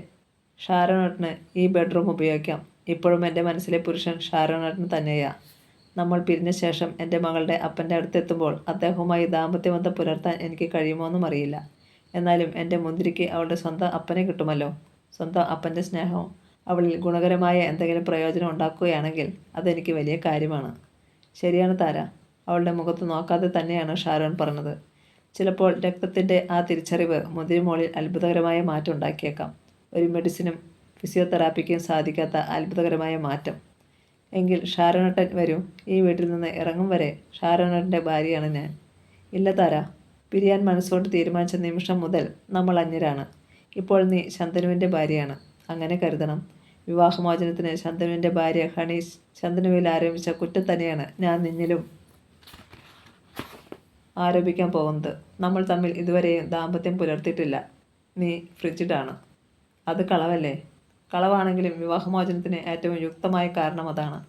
ഷാരോണേട്ടന് ഈ ബെഡ്റൂം ഉപയോഗിക്കാം. ഇപ്പോഴും എൻ്റെ മനസ്സിലെ പുരുഷൻ ഷാരോണേട്ടന് തന്നെയാ. നമ്മൾ പിരിഞ്ഞ ശേഷം എൻ്റെ മകളുടെ അപ്പൻ്റെ അടുത്തെത്തുമ്പോൾ അദ്ദേഹവുമായി ദാമ്പത്യബന്ധം പുലർത്താൻ എനിക്ക് കഴിയുമോയെന്നും അറിയില്ല. എന്നാലും എൻ്റെ മുന്തിരിക്ക് അവളുടെ സ്വന്തം അപ്പനെ കിട്ടുമല്ലോ. സ്വന്തം അപ്പൻ്റെ സ്നേഹം അവളിൽ ഗുണകരമായ എന്തെങ്കിലും പ്രയോജനം ഉണ്ടാക്കുകയാണെങ്കിൽ അതെനിക്ക് വലിയ കാര്യമാണ്. ശരിയാണ് താര. അവളുടെ മുഖത്ത് നോക്കാതെ തന്നെയാണ് ഷാരോൺ പറഞ്ഞത്. ചിലപ്പോൾ രക്തത്തിൻ്റെ ആ തിരിച്ചറിവ് മുന്തിരിമോളിൽ അത്ഭുതകരമായ മാറ്റം ഉണ്ടാക്കിയേക്കാം. ഒരു മെഡിസിനും ഫിസിയോതെറാപ്പിക്കും സാധിക്കാത്ത അത്ഭുതകരമായ മാറ്റം. എങ്കിൽ ഷാരോണേട്ടൻ വരൂ. ഈ വീട്ടിൽ നിന്ന് ഇറങ്ങും വരെ ഷാരോണേട്ടൻ്റെ ഭാര്യയാണ് ഞാൻ. ഇല്ല താര. പിരിയാൻ മനസ്സുകൊണ്ട് തീരുമാനിച്ച നിമിഷം മുതൽ നമ്മൾ അന്യരാണ്. ഇപ്പോൾ നീ ശന്തനുവിൻ്റെ ഭാര്യയാണ്. അങ്ങനെ കരുതണം. വിവാഹമോചനത്തിന് ശന്തനുവിൻ്റെ ഭാര്യ ഹണീഷ് ശന്തനുവിൽ ആരംഭിച്ച കുറ്റം തന്നെയാണ് ഞാൻ നിന്നിലും ആരോപിക്കാൻ പോകുന്നത്. നമ്മൾ തമ്മിൽ ഇതുവരെയും ദാമ്പത്യം പുലർത്തിയിട്ടില്ല. നീ ഫ്രിജിഡാണ്. അത് കളവല്ലേ? കളവാണെങ്കിലും വിവാഹമോചനത്തിന് ഏറ്റവും യുക്തമായ കാരണം അതാണ്.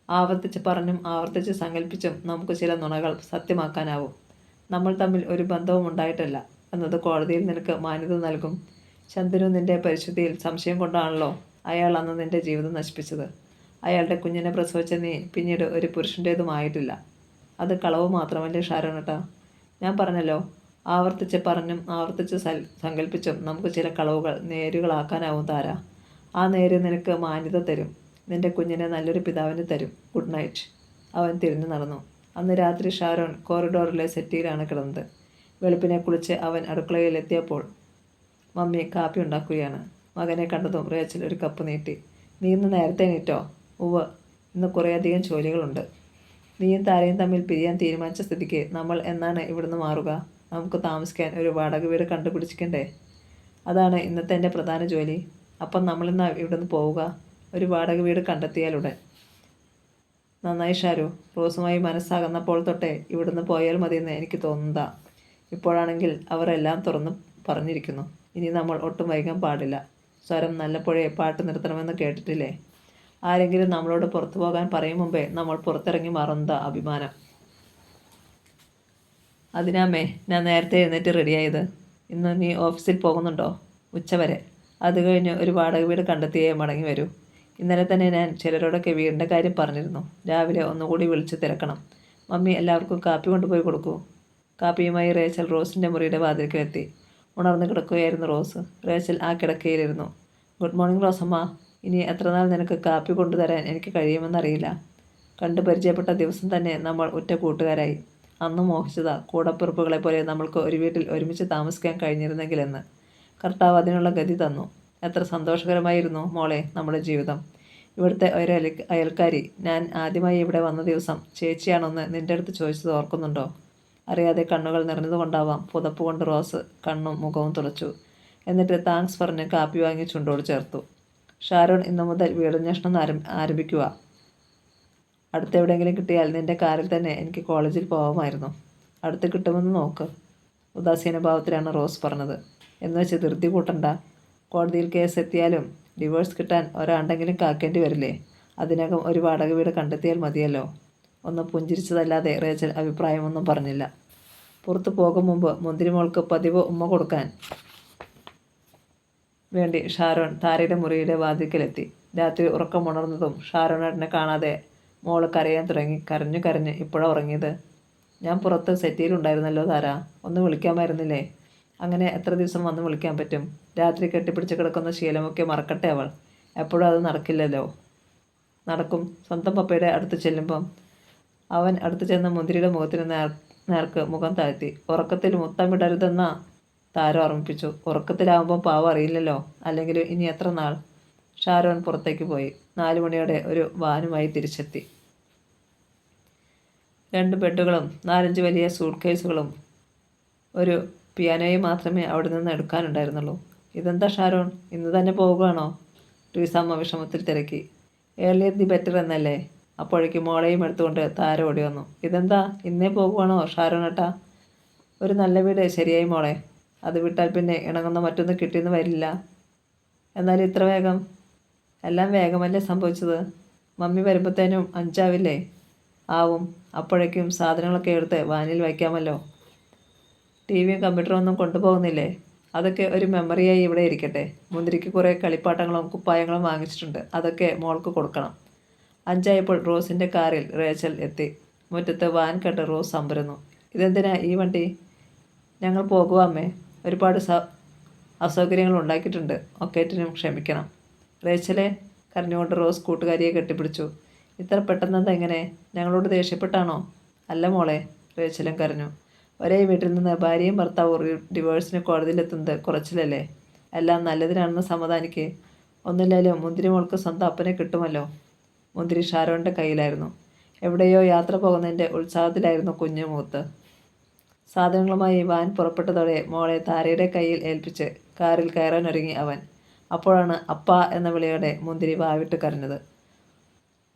ആവർത്തിച്ച് പറഞ്ഞും ആവർത്തിച്ച് സങ്കല്പിച്ചും നമുക്ക് ചില നുണകൾ സത്യമാക്കാനാവും. നമ്മൾ തമ്മിൽ ഒരു ബന്ധവും ഉണ്ടായിട്ടല്ല എന്നത് കോടതിയിൽ നിനക്ക് മാന്യത നൽകും. ചന്ദനു നിന്റെ പരിശുദ്ധിയിൽ സംശയം കൊണ്ടാണല്ലോ അയാൾ അന്ന് നിന്റെ ജീവിതം നശിപ്പിച്ചത്. അയാളുടെ കുഞ്ഞിനെ പ്രസവിച്ച നീ പിന്നീട് ഒരു പുരുഷൻ്റേതുമായിട്ടില്ല. അത് കളവ് മാത്രമല്ലേ ഷാരോണേട്ടാ? ഞാൻ പറഞ്ഞല്ലോ, ആവർത്തിച്ച് പറഞ്ഞും ആവർത്തിച്ച് സങ്കല്പിച്ചും നമുക്ക് ചില കളവുകൾ നേരുകളാക്കാനാവും താര. ആ നേര് നിനക്ക് മാന്യത തരും. നിന്റെ കുഞ്ഞിനെ നല്ലൊരു പിതാവിന് തരും. Good night. അവൻ തിരിഞ്ഞു നടന്നു. അന്ന് രാത്രി ഷാരോൺ കോറിഡോറിലെ സെറ്റിയിലാണ് കിടന്നത്. വെളുപ്പിനെ കുളിച്ച് അവൻ അടുക്കളയിലെത്തിയപ്പോൾ മമ്മി കാപ്പി ഉണ്ടാക്കുകയാണ്. മകനെ കണ്ടതും റേച്ചൽ ഒരു കപ്പ് നീട്ടി. നീ ഇന്ന് നേരത്തെ എണീറ്റോ? ഉവ്വ്, ഇന്ന് കുറേയധികം ജോലികളുണ്ട്. നീയും താരയും തമ്മിൽ പിരിയാൻ തീരുമാനിച്ച സ്ഥിതിക്ക് നമ്മൾ എന്നാണ് ഇവിടുന്ന് മാറുക? നമുക്ക് താമസിക്കാൻ ഒരു വാടക വീട് കണ്ടുപിടിച്ചിക്കണ്ടേ? അതാണ് ഇന്നത്തെ എൻ്റെ പ്രധാന ജോലി. അപ്പം നമ്മളിന്ന് ഇവിടുന്ന് പോവുക, ഒരു വാടക വീട് കണ്ടെത്തിയാലുടൻ. നന്നായി ഷാരു. റോസുമായി മനസ്സാകുന്നപ്പോൾ തൊട്ടേ ഇവിടുന്ന് പോയാൽ മതിയെന്ന് എനിക്ക് തോന്നുന്നതാ. ഇപ്പോഴാണെങ്കിൽ അവർ എല്ലാം തുറന്ന് പറഞ്ഞിരിക്കുന്നു. ഇനി നമ്മൾ ഒട്ടും വൈകാൻ പാടില്ല. സ്വരം നല്ലപ്പോഴേ പാട്ട് നിർത്തണമെന്ന് കേട്ടിട്ടില്ലേ? ആരെങ്കിലും നമ്മളോട് പുറത്തു പോകാൻ പറയും മുമ്പേ നമ്മൾ പുറത്തിറങ്ങി മാറുന്നതാ അഭിമാനം. അതിനാമേ ഞാൻ നേരത്തെ എഴുന്നേറ്റ് റെഡിയായത്. ഇന്ന് നീ ഓഫീസിൽ പോകുന്നുണ്ടോ? ഉച്ചവരെ. അത് കഴിഞ്ഞ് ഒരു വാടക വീട് കണ്ടെത്തിയേ മടങ്ങി വരൂ. ഇന്നലെ തന്നെ ഞാൻ ചിലരോടൊക്കെ വീടിൻ്റെ കാര്യം പറഞ്ഞിരുന്നു. രാവിലെ ഒന്നുകൂടി വിളിച്ച് തിരക്കണം. മമ്മി എല്ലാവർക്കും കാപ്പി കൊണ്ടുപോയി കൊടുക്കൂ. കാപ്പിയുമായി റേച്ചൽ റോസിൻ്റെ മുറിയുടെ വാതിൽക്കലെത്തി. ഉണർന്നു കിടക്കുകയായിരുന്നു റോസ്. റേച്ചൽ ആ കിടക്കയിലിരുന്നു. Good morning Rosamma. ഇനി എത്രനാൾ നിനക്ക് കാപ്പി കൊണ്ടുതരാൻ എനിക്ക് കഴിയുമെന്നറിയില്ല. കണ്ടു പരിചയപ്പെട്ട ദിവസം തന്നെ നമ്മൾ ഉറ്റ കൂട്ടുകാരായി. അന്ന് മോഹിച്ചതാ കൂടപ്പിറപ്പുകളെ പോലെ നമ്മൾക്ക് ഒരു വീട്ടിൽ ഒരുമിച്ച് താമസിക്കാൻ കഴിഞ്ഞിരുന്നെങ്കിലെന്ന്. കർത്താവ് അതിനുള്ള ഗതി തന്നു. എത്ര സന്തോഷകരമായിരുന്നു മോളെ നമ്മുടെ ജീവിതം. ഇവിടുത്തെ ഒരു അയൽക്കാരി ഞാൻ ആദ്യമായി ഇവിടെ വന്ന ദിവസം ചേച്ചിയാണോന്ന് നിൻ്റെ അടുത്ത് ചോദിച്ചത് ഓർക്കുന്നുണ്ടോ? അറിയാതെ കണ്ണുകൾ നിറഞ്ഞതുകൊണ്ടാവാം പുതപ്പ് കൊണ്ട് റോസ് കണ്ണും മുഖവും തുളച്ചു. എന്നിട്ട് താങ്ക്സ് പറഞ്ഞ് കാപ്പി വാങ്ങി ചുണ്ടോട് ചേർത്തു. ഷാരോൺ ഇന്നു മുതൽ വീടന്വേഷണം ആരംഭിക്കുക. അടുത്തെവിടെയെങ്കിലും കിട്ടിയാൽ നിൻ്റെ കാറിൽ തന്നെ എനിക്ക് കോളേജിൽ പോകാമായിരുന്നു. അടുത്ത് കിട്ടുമെന്ന് നോക്ക്. ഉദാസീന ഭാവത്തിലാണ് റോസ് പറഞ്ഞത്. എന്ന് വെച്ച് ധൃതി കൂട്ടണ്ട. കോടതിയിൽ കേസ് എത്തിയാലും ഡിവോഴ്സ് കിട്ടാൻ ഒരാണ്ടെങ്കിലും കാക്കേണ്ടി വരില്ലേ? അതിനകം ഒരു വാടക വീട് കണ്ടെത്തിയാൽ മതിയല്ലോ. ഒന്ന് പുഞ്ചിരിച്ചതല്ലാതെ റേച്ചൽ അഭിപ്രായമൊന്നും പറഞ്ഞില്ല. പുറത്തു പോകും മുമ്പ് മുന്തിരിമോൾക്ക് പതിവ് ഉമ്മ കൊടുക്കാൻ വേണ്ടി ഷാരോൺ താരയുടെ മുറിയുടെ വാതിൽക്കലെത്തി. രാത്രി ഉറക്കമുണർന്നതും ഷാരോണേട്ടനെ കാണാതെ മോള് കരയാൻ തുടങ്ങി. കരഞ്ഞു കരഞ്ഞ് ഇപ്പോഴാണ് ഉറങ്ങിയത്. ഞാൻ പുറത്ത് സെറ്റിയിലുണ്ടായിരുന്നല്ലോ താര. ഒന്ന് വിളിക്കാമായിരുന്നില്ലേ? അങ്ങനെ എത്ര ദിവസം വന്ന് വിളിക്കാൻ പറ്റും? രാത്രി കെട്ടിപ്പിടിച്ച് കിടക്കുന്ന ശീലമൊക്കെ മറക്കട്ടെ അവൾ. എപ്പോഴും അത് നടക്കില്ലല്ലോ. നടക്കും. സ്വന്തം പപ്പയുടെ അടുത്ത് ചെല്ലുമ്പം. അവൻ അടുത്ത് ചെന്ന മുന്തിരിയുടെ മുഖത്തിന് നേർക്ക് മുഖം താഴ്ത്തി. ഉറക്കത്തിൽ മുത്തമിടരുതെന്നാ താര ഓർമ്മിപ്പിച്ചു. ഉറക്കത്തിലാവുമ്പം പാവം അറിയില്ലല്ലോ. അല്ലെങ്കിൽ ഇനി എത്ര നാൾ? ഷാരോൺ പുറത്തേക്ക് പോയി. 4 മണിയോടെ ഒരു വാനുമായി തിരിച്ചെത്തി. 2 ബെഡുകളും 4-5 വലിയ സൂട്ട് കേസുകളും ഒരു പിയാനോയും മാത്രമേ അവിടെ നിന്ന് എടുക്കാനുണ്ടായിരുന്നുള്ളൂ. ഇതെന്താ ഷാരോൺ, ഇന്ന് തന്നെ പോവുകയാണോ? ട്രീസമ്മ വിഷമത്തിൽ തിരക്കി. ഏർലിയർ ദി ബെറ്റർ എന്നല്ലേ? അപ്പോഴേക്കും മോളെയും എടുത്തുകൊണ്ട് താര ഓടി വന്നു. ഇതെന്താ, ഇന്നേ പോകുവാണോ ഷാരോണേട്ടാ? ഒരു നല്ല വീട് ശരിയായി മോളെ. അത് വിട്ടാൽ പിന്നെ ഇണങ്ങുന്ന മറ്റൊന്നും കിട്ടിയെന്ന് വരില്ല. എന്നാൽ ഇത്ര വേഗം? എല്ലാം വേഗമല്ലേ സംഭവിച്ചത്? മമ്മി വരുമ്പോഴത്തേനും 5 ആവില്ലേ? ആവും. അപ്പോഴേക്കും സാധനങ്ങളൊക്കെ എടുത്ത് വാനിൽ വയ്ക്കാമല്ലോ. ടിവിയും കമ്പ്യൂട്ടറും ഒന്നും കൊണ്ടുപോകുന്നില്ലേ? അതൊക്കെ ഒരു മെമ്മറിയായി ഇവിടെ ഇരിക്കട്ടെ. മുന്തിരിക്ക് കുറേ കളിപ്പാട്ടങ്ങളും കുപ്പായങ്ങളും വാങ്ങിച്ചിട്ടുണ്ട്. അതൊക്കെ മോൾക്ക് കൊടുക്കണം. 5 ആയപ്പോൾ റോസിൻ്റെ കാറിൽ റേച്ചൽ എത്തി. മുറ്റത്ത് വാൻ കണ്ട് റോസ് അമ്പരന്നു. ഇതെന്തിനാ ഈ വണ്ടി? ഞങ്ങൾ പോകുക അമ്മേ. ഒരുപാട് അസൗകര്യങ്ങൾ ഉണ്ടാക്കിയിട്ടുണ്ട്. ഒക്കേറ്റിനും ക്ഷമിക്കണം. റേച്ചലെ, കരഞ്ഞുകൊണ്ട് റോസ് കൂട്ടുകാരിയെ കെട്ടിപ്പിടിച്ചു. ഇത്ര പെട്ടെന്നെന്താ എങ്ങനെ? ഞങ്ങളോട് ദേഷ്യപ്പെട്ടാണോ? അല്ല മോളെ. റേച്ചലും കരഞ്ഞു. ഒരേ വീട്ടിൽ നിന്ന് ഭാര്യയും ഭർത്താവും ഡിവോഴ്സിന് കോടതിയിലെത്തുന്നത് കുറച്ചിലല്ലേ? എല്ലാം നല്ലതിനാണെന്ന് സമാധാനിക്ക്. ഒന്നില്ലാലും മുന്തിരി മോൾക്ക് സ്വന്തം അപ്പനെ കിട്ടുമല്ലോ. മുന്തിരി ഷാരോണിൻ്റെ കയ്യിലായിരുന്നു. എവിടെയോ യാത്ര പോകുന്നതിൻ്റെ ഉത്സാഹത്തിലായിരുന്നു കുഞ്ഞു മൂത്ത്. സാധനങ്ങളുമായി വാൻ പുറപ്പെട്ടതോടെ മോളെ താരയുടെ കയ്യിൽ ഏൽപ്പിച്ച് കാറിൽ കയറാനൊരുങ്ങി അവൻ. അപ്പോഴാണ് അപ്പ എന്ന വിളിയോടെ മുന്തിരി വാവിട്ട് കരഞ്ഞത്.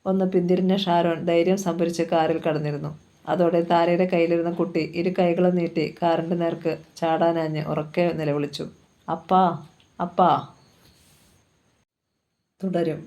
ഒന്ന് പിന്തിരിഞ്ഞ ഷാരോൺ ധൈര്യം സംഭരിച്ച് കാറിൽ കടന്നിരുന്നു. അതോടെ താരയുടെ കയ്യിലിരുന്ന കുട്ടി ഇരു കൈകളും നീട്ടി കാറിൻ്റെ നേർക്ക് ചാടാനാഞ്ഞ് ഉറക്കെ നിലവിളിച്ചു. അപ്പാ, അപ്പാ. തുടരും.